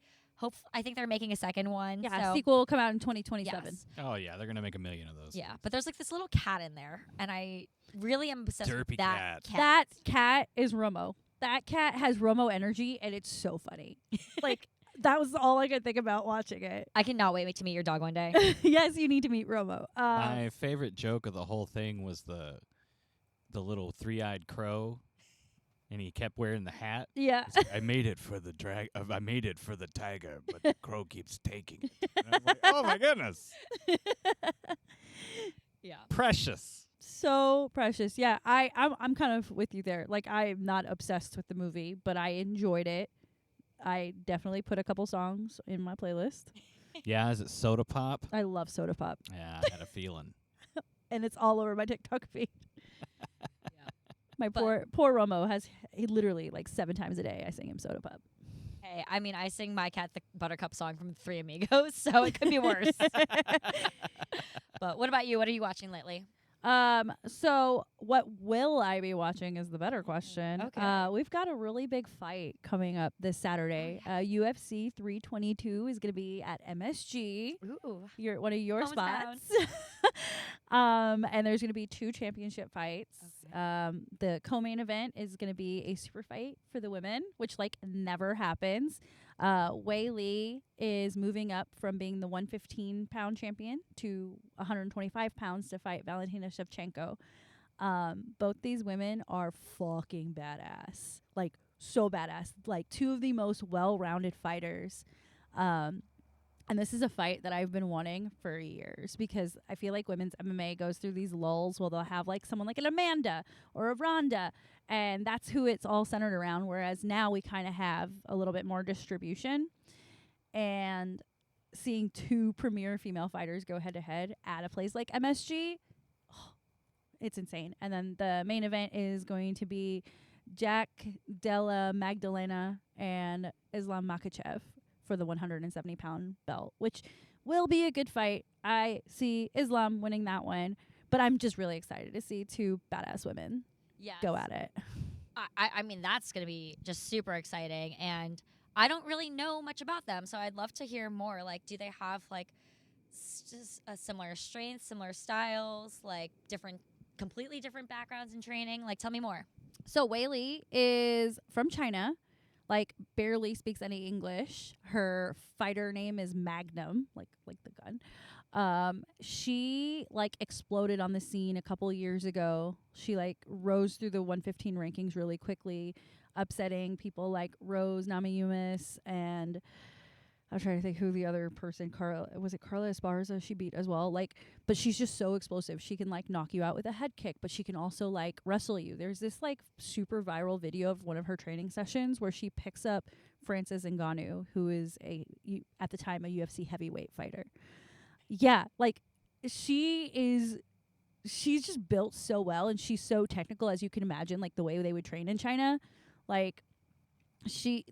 I think they're making a second one. Yeah, so. sequel will come out in 2027. Yes. Oh yeah, they're gonna make 1 million of those. Yeah, but there's like this little cat in there, and I really am obsessed with Derpy that cat. That cat is Romo. That cat has Romo energy, and it's so funny. Like, that was all I could think about watching it. I cannot wait to meet your dog one day. Yes, you need to meet Romo. My favorite joke of the whole thing was the little 3-eyed crow, and he kept wearing the hat. Yeah. He's like, I made it for the I made it for the tiger, but the crow keeps taking it. And I was like, oh my goodness, Yeah. precious. So precious. Yeah, I'm kind of with you there. Like, I'm not obsessed with the movie, but I enjoyed it. I definitely put a couple songs in my playlist. Yeah, is it Soda Pop? I love Soda Pop. Yeah, I had a feeling. And it's all over my TikTok feed. Yeah. My But- poor Romo he literally like 7 times a day I sing him Soda Pop. Hey, I mean, I sing My Cat the Buttercup song from Three Amigos, so it could be worse. But what about you? What are you watching lately? So what will I be watching is the better question. Okay. We've got a really big fight coming up this Saturday. UFC 322 is going to be at MSG. Ooh. One of your Hometown. spots. And there's going to be 2 championship fights. Okay. The co-main event is going to be a super fight for the women, which like never happens. Weili is moving up from being the 115-pound champion to 125 pounds to fight Valentina Shevchenko. Both these women are fucking badass. Like, so badass. Like, 2 of the most well-rounded fighters. And this is a fight that I've been wanting for years because I feel like women's MMA goes through these lulls where they'll have like someone like an Amanda or a Ronda, and that's who it's all centered around. Whereas now we kind of have a little bit more distribution, and seeing 2 premier female fighters go head to head at a place like MSG, it's insane. And then the main event is going to be Jack Della Magdalena and Islam Makhachev for the 170-pound belt, which will be a good fight. I see Islam winning that one, but I'm just really excited to see 2 badass women go at it. I mean, that's going to be just super exciting, and I don't really know much about them, so I'd love to hear more. Like, do they have, like, just a similar strengths, similar styles, like, completely different backgrounds and training? Like, tell me more. So Weili is from China, like barely speaks any English. Her fighter name is Magnum, like the gun. She like exploded on the scene a couple years ago. She like rose through the 115 rankings really quickly, upsetting people like Rose Namajunas, and I'm trying to think who the other person, Carla Esparza, she beat as well. Like, but she's just so explosive. She can like knock you out with a head kick, but she can also like wrestle you. There's this like super viral video of one of her training sessions where she picks up Francis Ngannou, who is at the time a UFC heavyweight fighter. Yeah, like she's just built so well, and she's so technical, as you can imagine, like the way they would train in China. Like she's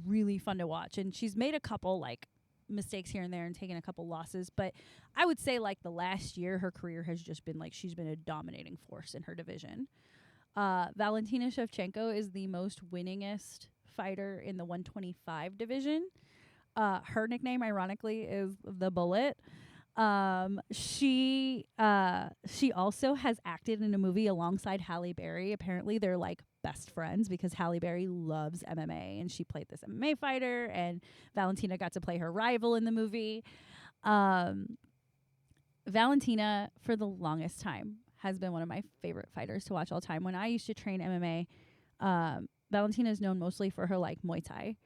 really fun to watch, and she's made a couple like mistakes here and there and taken a couple losses, but I would say like the last year her career has just been like she's been a dominating force in her division. Valentina Shevchenko is the most winningest fighter in the 125 division. Her nickname ironically is the Bullet. She also has acted in a movie alongside Halle Berry. Apparently they're like best friends because Halle Berry loves MMA and she played this MMA fighter, and Valentina got to play her rival in the movie. Valentina, for the longest time, has been one of my favorite fighters to watch all time. When I used to train MMA, Valentina is known mostly for her like Muay Thai,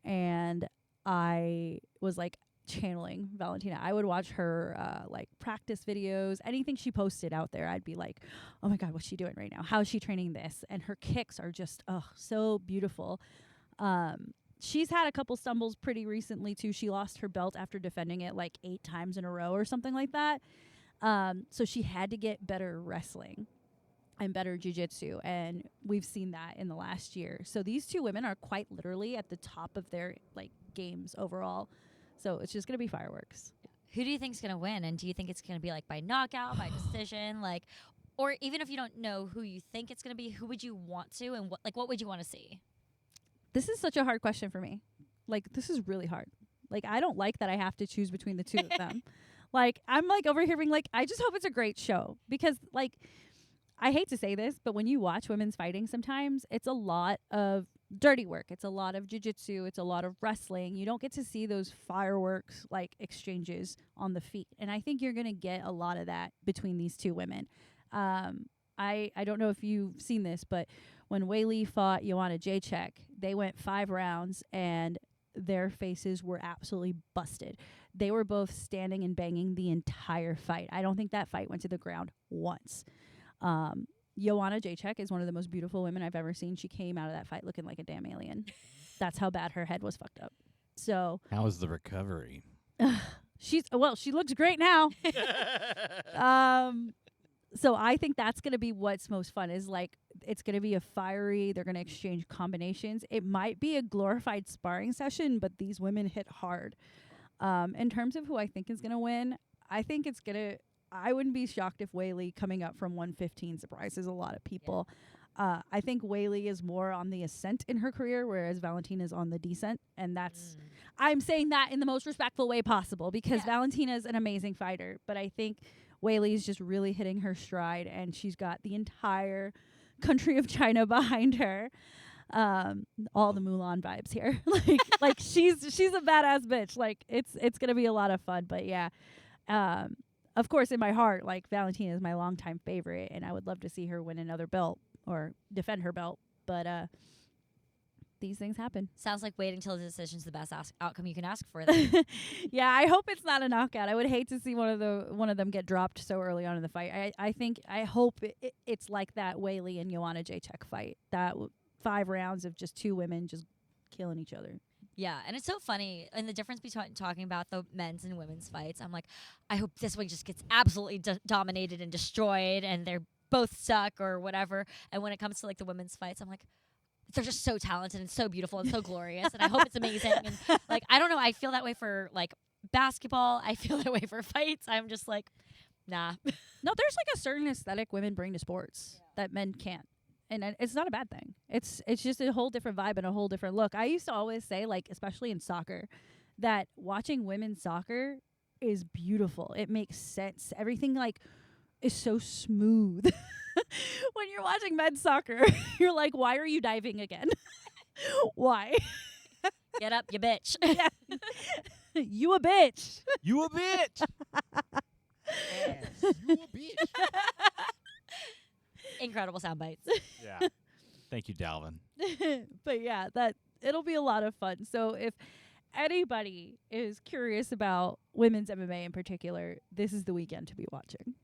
and I was like channeling Valentina. I would watch her like practice videos, anything she posted out there. I'd be like, oh my God, what's she doing right now? How is she training this? And her kicks are just so beautiful. She's had a couple stumbles pretty recently too. She lost her belt after defending it like 8 times in a row or something like that. So she had to get better wrestling and better jiu-jitsu, and we've seen that in the last year. So these two women are quite literally at the top of their like games overall. So it's just going to be fireworks. Who do you think is going to win? And do you think it's going to be like by knockout, by decision, like, or even if you don't know who you think it's going to be, who would you want to, and what would you want to see? This is such a hard question for me. Like, this is really hard. Like, I don't like that I have to choose between the two of them. Like, I'm like over here being like, I just hope it's a great show because like, I hate to say this, but when you watch women's fighting sometimes, it's a lot of dirty work. It's a lot of jiu-jitsu. It's a lot of wrestling. You don't get to see those fireworks like exchanges on the feet. And I think you're going to get a lot of that between these two women. I don't know if you've seen this, but when Weili fought Joanna Jacek, they went 5 rounds and their faces were absolutely busted. They were both standing and banging the entire fight. I don't think that fight went to the ground once. Joanna Jacek is one of the most beautiful women I've ever seen. She came out of that fight looking like a damn alien. That's how bad her head was fucked up. So how was the recovery? She looks great now. So I think that's going to be what's most fun is like, it's going to be a fiery, they're going to exchange combinations. It might be a glorified sparring session, but these women hit hard. In terms of who I think is going to win, I think it's going to, I wouldn't be shocked if Weili coming up from 115 surprises a lot of people. Yeah. I think Weili is more on the ascent in her career, whereas Valentina is on the descent. And that's, I'm saying that in the most respectful way possible because Valentina is an amazing fighter. But I think Weili is just really hitting her stride, and she's got the entire country of China behind her. All the Mulan vibes here. like she's a badass bitch. Like it's gonna be a lot of fun. But yeah. Of course, in my heart, like Valentina is my longtime favorite, and I would love to see her win another belt or defend her belt. But these things happen. Sounds like waiting till the decision's the best outcome you can ask for. Then. Yeah, I hope it's not a knockout. I would hate to see one of them get dropped so early on in the fight. I hope it's like that Weili and Joanna Jacek fight. That 5 rounds of just 2 women just killing each other. Yeah, and it's so funny. And the difference between talking about the men's and women's fights, I'm like, I hope this one just gets absolutely dominated and destroyed and they're both suck or whatever. And when it comes to like the women's fights, I'm like, they're just so talented and so beautiful and so glorious. And I hope it's amazing. And like, I don't know, I feel that way for like basketball. I feel that way for fights. I'm just like, nah. No, there's like a certain aesthetic women bring to sports that men can't. And it's not a bad thing. It's just a whole different vibe and a whole different look. I used to always say, like, especially in soccer, that watching women's soccer is beautiful. It makes sense. Everything, like, is so smooth. When you're watching men's soccer, you're like, why are you diving again? Why? Get up, you bitch. You a bitch. You a bitch. Yes, you a bitch. Incredible sound bites. Yeah. Thank you, Dalvin. But yeah, it'll be a lot of fun. So if anybody is curious about women's MMA in particular, this is the weekend to be watching.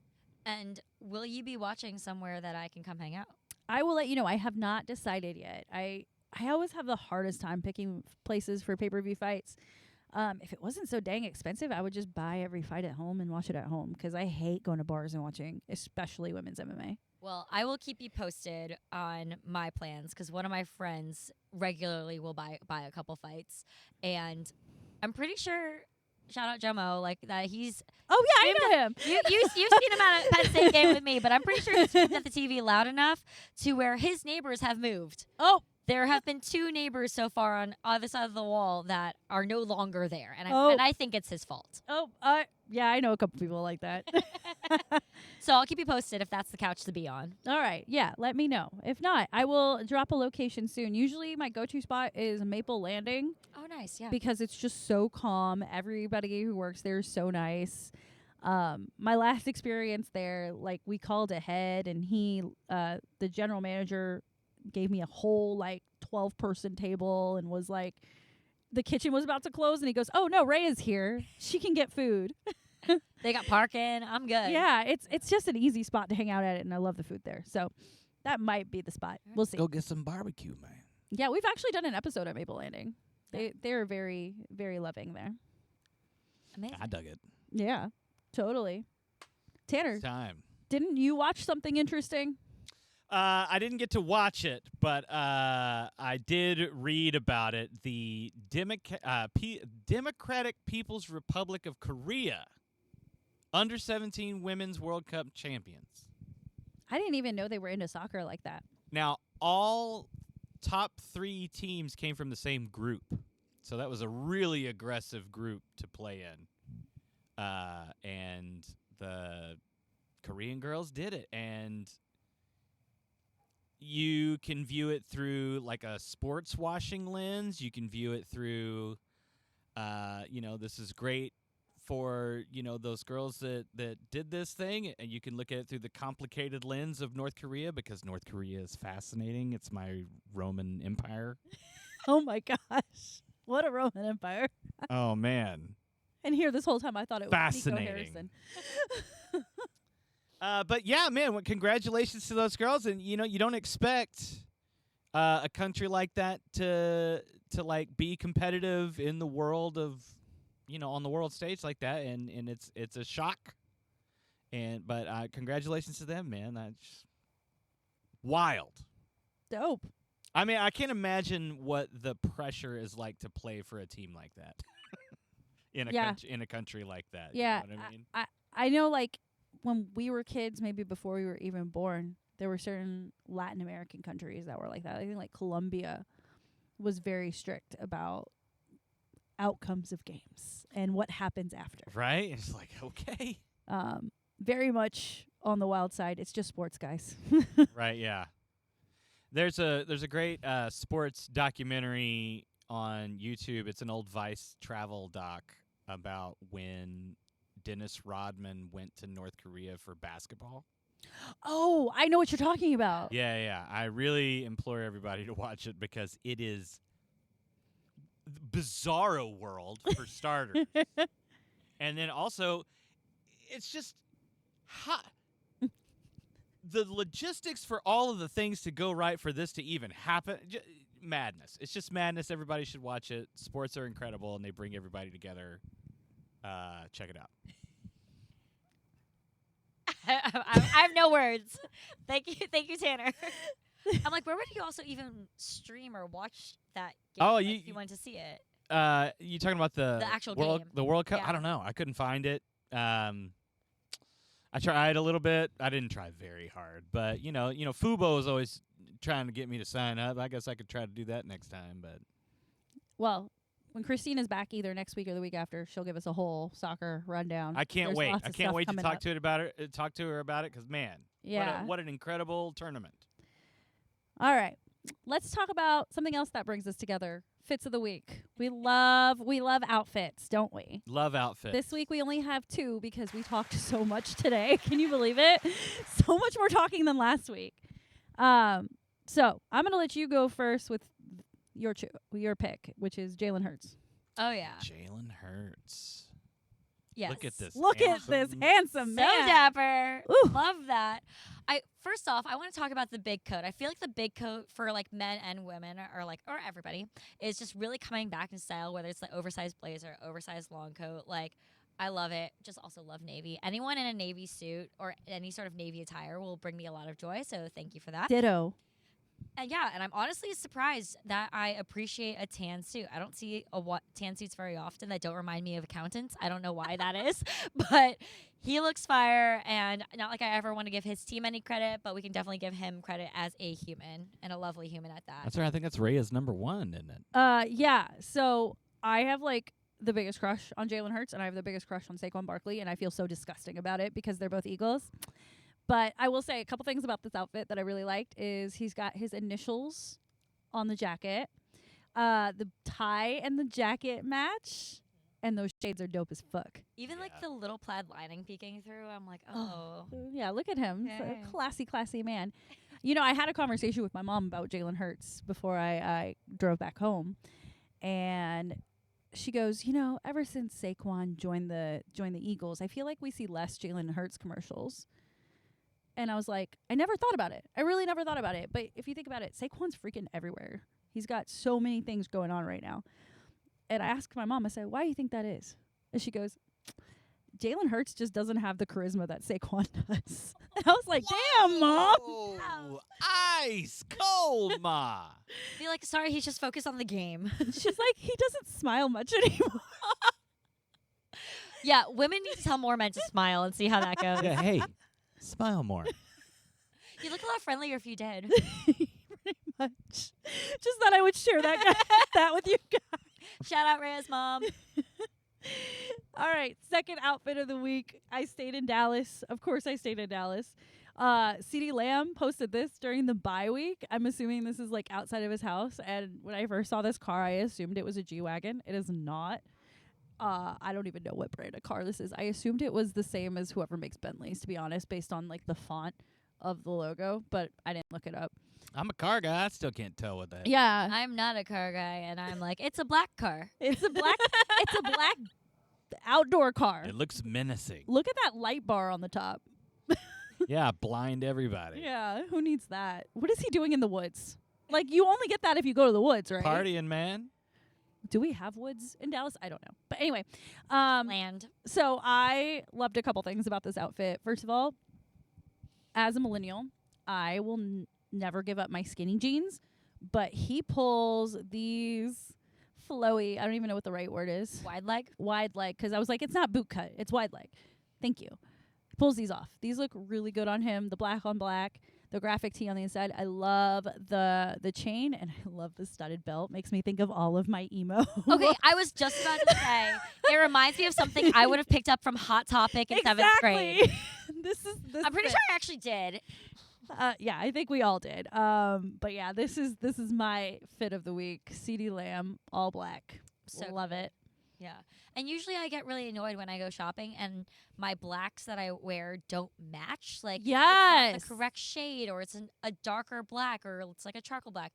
And will you be watching somewhere that I can come hang out? I will let you know. I have not decided yet. I always have the hardest time picking places for pay-per-view fights. If it wasn't so dang expensive, I would just buy every fight at home and watch it at home because I hate going to bars and watching, especially women's MMA. Well, I will keep you posted on my plans because one of my friends regularly will buy a couple fights, and I'm pretty sure. Shout out Jomo, like that he's. Oh yeah, I know him. You've seen him at a Penn State game with me, but I'm pretty sure he's screamed at the TV loud enough to where his neighbors have moved. Oh. There have been 2 neighbors so far on either side of the wall that are no longer there, and I think it's his fault. Oh, Yeah, I know a couple people like that. So I'll keep you posted if that's the couch to be on. All right. Yeah, let me know. If not, I will drop a location soon. Usually my go-to spot is Maple Landing Oh, nice. Yeah. because it's just so calm. Everybody who works there is so nice. My last experience there, like we called ahead and the general manager gave me a whole like 12-person table and was like, the kitchen was about to close and he goes, "Oh no, Rayya's here. She can get food." They got parking. I'm good. Yeah, it's just an easy spot to hang out at, and I love the food there. So that might be the spot. We'll see. Go get some barbecue, man. Yeah, we've actually done an episode at Maple Landing. They're very, very loving there. Amazing. I dug it. Yeah, totally. Tanner, It's time. didn't you watch something interesting? I didn't get to watch it, but I did read about it. The Democratic People's Republic of Korea under-17 Women's World Cup champions. I didn't even know they were into soccer like that. Now, all top 3 teams came from the same group, so that was a really aggressive group to play in. And the Korean girls did it, and you can view it through like a sports washing lens. You can view it through, this is great for, those girls that did this thing. And you can look at it through the complicated lens of North Korea because North Korea is fascinating. It's my Roman Empire. Oh my gosh. What a Roman Empire. Oh, man. And here this whole time I thought it was Nico Fascinating. Harrison. But yeah, man, congratulations to those girls. And, you don't expect a country like that to like be competitive in the world of, on the world stage like that. And it's a shock. But congratulations to them, man. That's wild. Dope. I mean, I can't imagine what the pressure is like to play for a team like that in a country like that. Yeah. You know what I mean? I know, like, when we were kids, maybe before we were even born, there were certain Latin American countries that were like that. I think, like, Colombia was very strict about outcomes of games and what happens after. Right? It's like, okay. Very much on the wild side. It's just sports, guys. Right, yeah. There's a great sports documentary on YouTube. It's an old Vice travel doc about when Dennis Rodman went to North Korea for basketball. Oh, I know what you're talking about. Yeah. I really implore everybody to watch it because it is bizarro world for starters. And then also, it's just hot. The logistics for all of the things to go right for this to even happen, madness. It's just madness. Everybody should watch it. Sports are incredible, and they bring everybody together. Check it out. I have no words. Thank you, Tanner. I'm like, where would you also even stream or watch that game? Oh, if you wanted to see it. You talking about the actual World, game? the World Cup? Yeah. I don't know. I couldn't find it. I tried a little bit. I didn't try very hard, but Fubo is always trying to get me to sign up. I guess I could try to do that next time, but Well, when Christina's back either next week or the week after, she'll give us a whole soccer rundown. I can't There's wait. lots I of can't stuff wait to coming talk up. to her about it because man, Yeah. what an incredible tournament. All right. Let's talk about something else that brings us together. Fits of the week. We love outfits, don't we? Love outfits. This week we only have 2 because we talked so much today. Can you believe it? So much more talking than last week. So I'm gonna let you go first with your pick, which is Jalen Hurts. Oh yeah. Jalen Hurts. Yes. Look at this. Look at this handsome So man. dapper. Ooh. Love that. First off, I want to talk about the big coat. I feel like the big coat for like men and women or everybody is just really coming back in style, whether it's the oversized blazer, oversized long coat. Like, I love it. Just also love navy. Anyone in a navy suit or any sort of navy attire will bring me a lot of joy. So thank you for that. Ditto. And yeah, and I'm honestly surprised that I appreciate a tan suit. I don't see tan suits very often that don't remind me of accountants. I don't know why that is, but he looks fire, and not like I ever want to give his team any credit, but we can definitely give him credit as a human, and a lovely human at that. That's right. I think that's Rayya's number 1, isn't it? Yeah. So I have like the biggest crush on Jalen Hurts, and I have the biggest crush on Saquon Barkley, and I feel so disgusting about it because they're both Eagles. But I will say a couple things about this outfit that I really liked is he's got his initials on the jacket. The tie and the jacket match, and those shades are dope as fuck. Even like the little plaid lining peeking through, I'm like, oh. Yeah, look at him. He's Okay. a classy man. You know, I had a conversation with my mom about Jalen Hurts before I drove back home, and she goes, you know, ever since Saquon joined the Eagles, I feel like we see less Jalen Hurts commercials. And I was like, I never thought about it. I really never thought about it. But if you think about it, Saquon's freaking everywhere. He's got so many things going on right now. And I asked my mom, I said, why do you think that is? And she goes, Jalen Hurts just doesn't have the charisma that Saquon does. And I was like, damn, Mom. Whoa, ice cold, Ma. Be like, sorry, he's just focused on the game. She's like, he doesn't smile much anymore. Yeah, women need to tell more men to smile and see how that goes. Yeah, hey, smile more. You look a lot friendlier if you did. Pretty much. Just thought I would share that with you guys. Shout out Rayya's mom. All right, second outfit of the week. I stayed in Dallas. Of course, I stayed in Dallas. CeeDee Lamb posted this during the bye week. I'm assuming this is like outside of his house. And when I first saw this car, I assumed it was a G-Wagon. It is not. I don't even know what brand of car this is. I assumed it was the same as whoever makes Bentleys, to be honest, based on like the font of the logo, but I didn't look it up. I'm a car guy. I still can't tell what that. Yeah. I'm not a car guy, and I'm like, it's a black car. It's a black outdoor car. It looks menacing. Look at that light bar on the top. Yeah, blind everybody. Yeah, who needs that? What is he doing in the woods? Like, you only get that if you go to the woods, right? Partying, man. Do we have woods in Dallas? I don't know. But anyway, Land. so I loved a couple things about this outfit. First of all, as a millennial, I will never give up my skinny jeans, but he pulls these flowy, I don't even know what the right word is. Wide leg. Wide leg, because I was like, it's not boot cut, it's wide leg. Thank you. He pulls these off. These look really good on him. The black on black, the graphic tee on the inside. I love the chain, and I love the studded belt. Makes me think of all of my emo. Okay, I was just about to say, it reminds me of something I would have picked up from Hot Topic in 7th grade. This is I'm pretty sure I actually did. Yeah, I think we all did. But yeah, this is my fit of the week. CeeDee Lamb, all black. So love it. Yeah. And usually I get really annoyed when I go shopping and my blacks that I wear don't match. Like, it's Yes. not the correct shade, or it's a darker black, or it's like a charcoal black.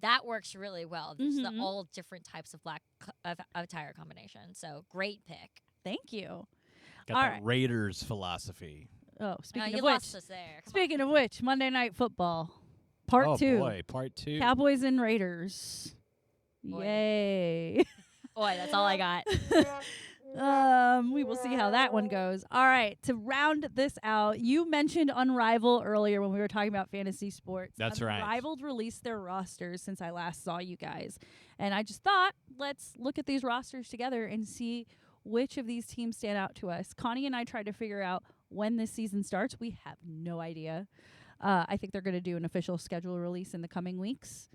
That works really well. There's Mhm. all different types of black attire combination. So great pick. Thank you. Got All that right. Raiders philosophy. Oh, speaking you of which, lost us there. Come on. speaking of which, Monday Night Football, part oh 2. boy, part 2. Cowboys and Raiders. Boy. Yay. Boy, that's all I got. We will see how that one goes. All right, to round this out, you mentioned Unrivaled earlier when we were talking about fantasy sports. That's right. Unrivaled released their rosters since I last saw you guys. And I just thought, let's look at these rosters together and see which of these teams stand out to us. Connie and I tried to figure out when this season starts. We have no idea. I think they're going to do an official schedule release in the coming weeks.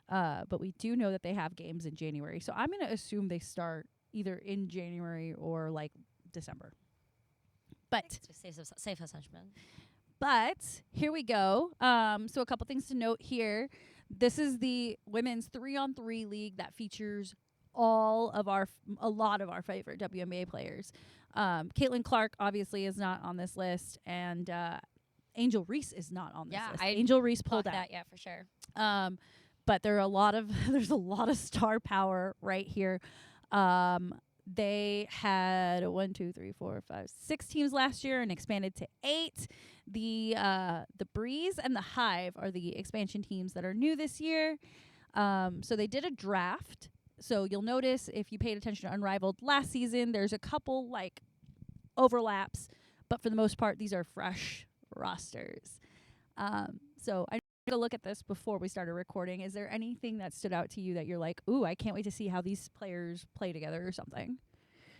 But we do know that they have games in January. So I'm going to assume they start either in January or like December. But Safe assumption. here we go. So a couple things to note here. This is the women's 3-on-3 league that features a lot of our favorite WNBA players. Caitlin Clark obviously is not on this list, and Angel Reese is not on this list. Angel Reese pulled out. That, yeah, for sure. But there's a lot of star power right here. They had 6 teams last year and expanded to 8. The Breeze and the Hive are the expansion teams that are new this year. So they did a draft. So you'll notice if you paid attention to Unrivaled last season, there's a couple like overlaps, but for the most part, these are fresh rosters. So I to look at this before we started recording. Is there anything that stood out to you that you're like, ooh, I can't wait to see how these players play together or something?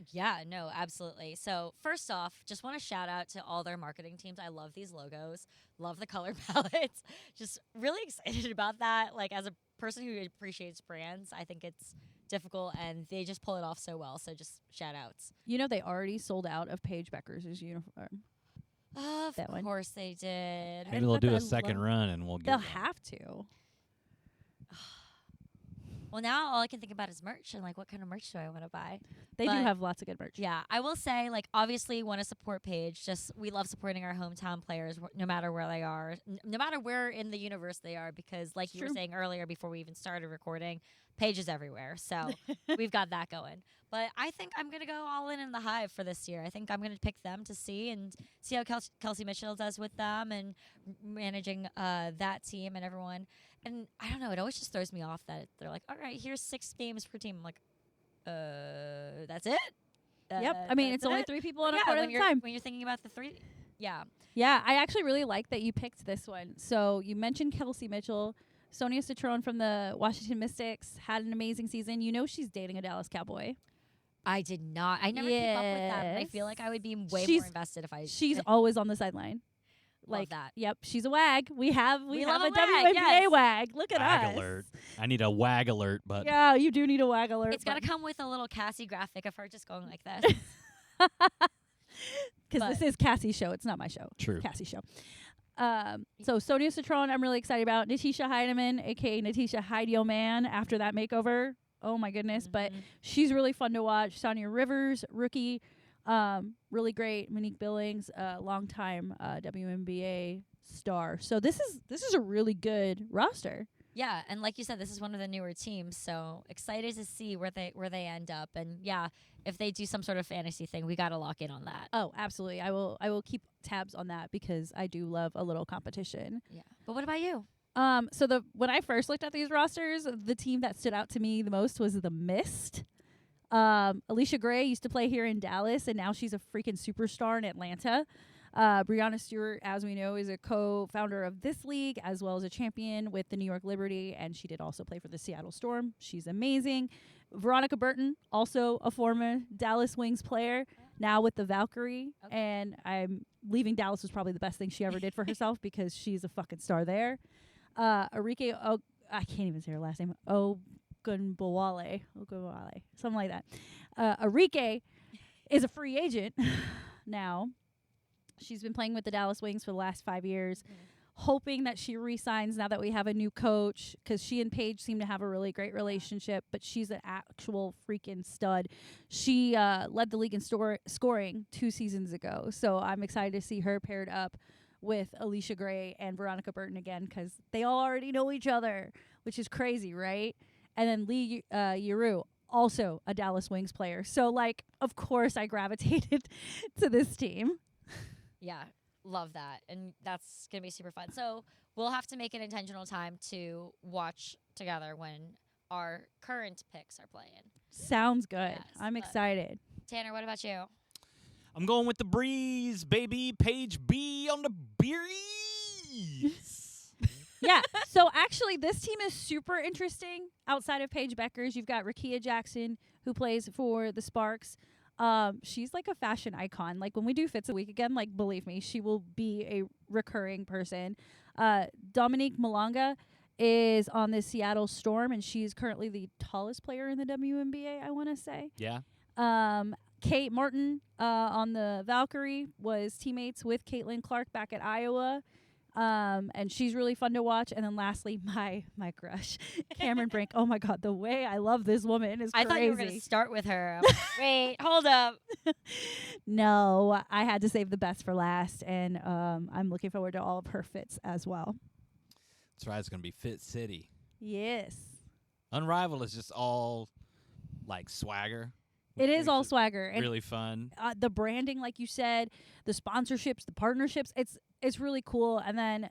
Yeah, no, absolutely. So first off, just want to shout out to all their marketing teams. I love these logos, love the color palettes. Just really excited about that. Like, as a person who appreciates brands, I think it's difficult, and they just pull it off so well. So just shout outs. You know, they already sold out of Paige Beckers' uniform. Of That one. course they did. Maybe And they'll but do I a second love- run and we'll get They'll one. have to. Well, now all I can think about is merch and like what kind of merch do I want to buy? They do But- have lots of good merch. Yeah, I will say, like, obviously want to support Paige. Just we love supporting our hometown players, no matter where they are, no matter where in the universe they are, because like It's you were true. saying earlier before we even started recording, Paige is everywhere. So we've got that going. But I think I'm going to go all in the Hive for this year. I think I'm going to pick them to see how Kelsey Mitchell does with them and managing that team and everyone. And I don't know, it always just throws me off that they're like, all right, here's 6 games per team. I'm like, that's it? Yep. I mean, That's it's only it? 3 people on a Yeah, court at when a you're time. when you're thinking about the 3. Yeah. Yeah, I actually really like that you picked this one. So you mentioned Kelsey Mitchell. Sonia Citron from the Washington Mystics had an amazing season. You know she's dating a Dallas Cowboy. I did not. I never keep up with them. And I feel like Yes. I would be way She's- more invested if I She's I always on the sideline. love Like that. Yep, she's a wag. We have We have love a a wag, WNBA yes. wag. Look at Wag us. alert. I need a wag alert button. Yeah, you do need a wag alert. It's got to come with a little Cassie graphic of her just going like this. because but- this is Cassie's show. It's not my show. True. It's Cassie's show. So Sonia Citron, I'm really excited about. Natisha Heidemann, aka Natisha Heidio Man, after that makeover. Oh my goodness! But Mhm. she's really fun to watch. Sonia Rivers, rookie, really great. Monique Billings, longtime WNBA star. So this is a really good roster. Yeah, and like you said, this is one of the newer teams, so excited to see where they end up. And yeah, if they do some sort of fantasy thing, we got to lock in on that. Oh, absolutely. I will keep tabs on that because I do love a little competition. Yeah. But what about you? So when I first looked at these rosters, the team that stood out to me the most was the Mist. Alicia Gray used to play here in Dallas, and now she's a freaking superstar in Atlanta. Brianna Stewart, as we know, is a co-founder of this league as well as a champion with the New York Liberty, and she did also play for the Seattle Storm. She's amazing. Veronica Burton, also a former Dallas Wings player, now with the Valkyrie, Okay. and I'm leaving Dallas was probably the best thing she ever did for herself because she's a fucking star there. Arike, I can't even say her last name. Ogunbowale, something like that. Arike is a free agent now. She's been playing with the Dallas Wings for the last 5 years, hoping that she re-signs now that we have a new coach, because she and Paige seem to have a really great relationship, but she's an actual freaking stud. She led the league in scoring 2 seasons ago, so I'm excited to see her paired up with Alicia Gray and Veronica Burton again, because they all already know each other, which is crazy, right? And then Lee Yuru, also a Dallas Wings player. So, like, of course I gravitated to this team. Yeah, love that. And that's going to be super fun. So we'll have to make an intentional time to watch together when our current picks are playing. Sounds good. Yes, I'm but- excited. Tanner, what about you? I'm going with the breeze, baby. Page B on the breeze. Yeah. So actually, this team is super interesting. Outside of Paige Beckers, you've got Rayya Jackson, who plays for the Sparks. She's like a fashion icon. Like when we do Fits a Week again, like believe me, she will be a recurring person. Dominique Malonga is on the Seattle Storm, and she's currently the tallest player in the WNBA, I want to say. Yeah. Kate Martin on the Valkyrie was teammates with Caitlin Clark back at Iowa. And she's really fun to watch. And then lastly, my crush, Cameron Brink. Oh my God, the way I love this woman is I crazy. thought you were going to start with her. I'm like, wait, hold up. No, I had to save the best for last, and I'm looking forward to all of her fits as well. That's right. It's going to be Fit City. Yes. Unrivaled is just all like swagger. It which is all makes swagger. And really fun. the branding, like you said, the sponsorships, the partnerships, it's really cool. And then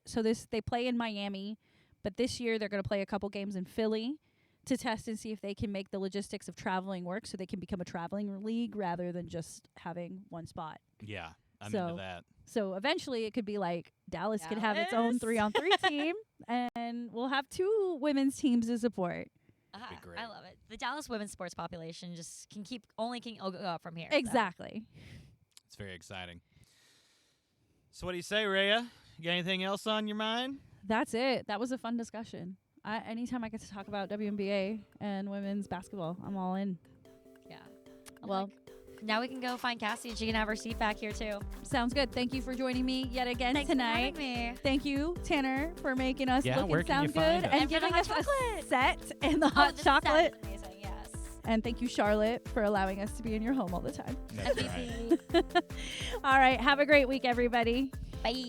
they play in Miami, but this year they're going to play a couple games in Philly to test and see if they can make the logistics of traveling work, so they can become a traveling league rather than just having one spot. Yeah. I'm So- into that. So eventually it could be like Dallas could have its own Dallas. 3-on-3 team, and we'll have 2 women's teams to support. great. I love it. The Dallas women's sports population just can go up from here. so. Exactly. It's very exciting. So what do you say, Rayya? You got anything else on your mind? That's it. That was a fun discussion. Anytime I get to talk about WNBA and women's basketball, I'm all in. Yeah. Well, now we can go find Cassie and she can have her seat back here too. sounds good. Thank you for joining me yet again Thanks tonight. for having me. Thank you, Tanner, for making us Yeah, look where and can you sound find good us? and And for the giving hot us chocolate. a set and the hot the chocolate. set is amazing, yes. And thank you, Charlotte, for allowing us to be in your home all the time. That's right. MVP. All right. Have a great week, everybody. Bye.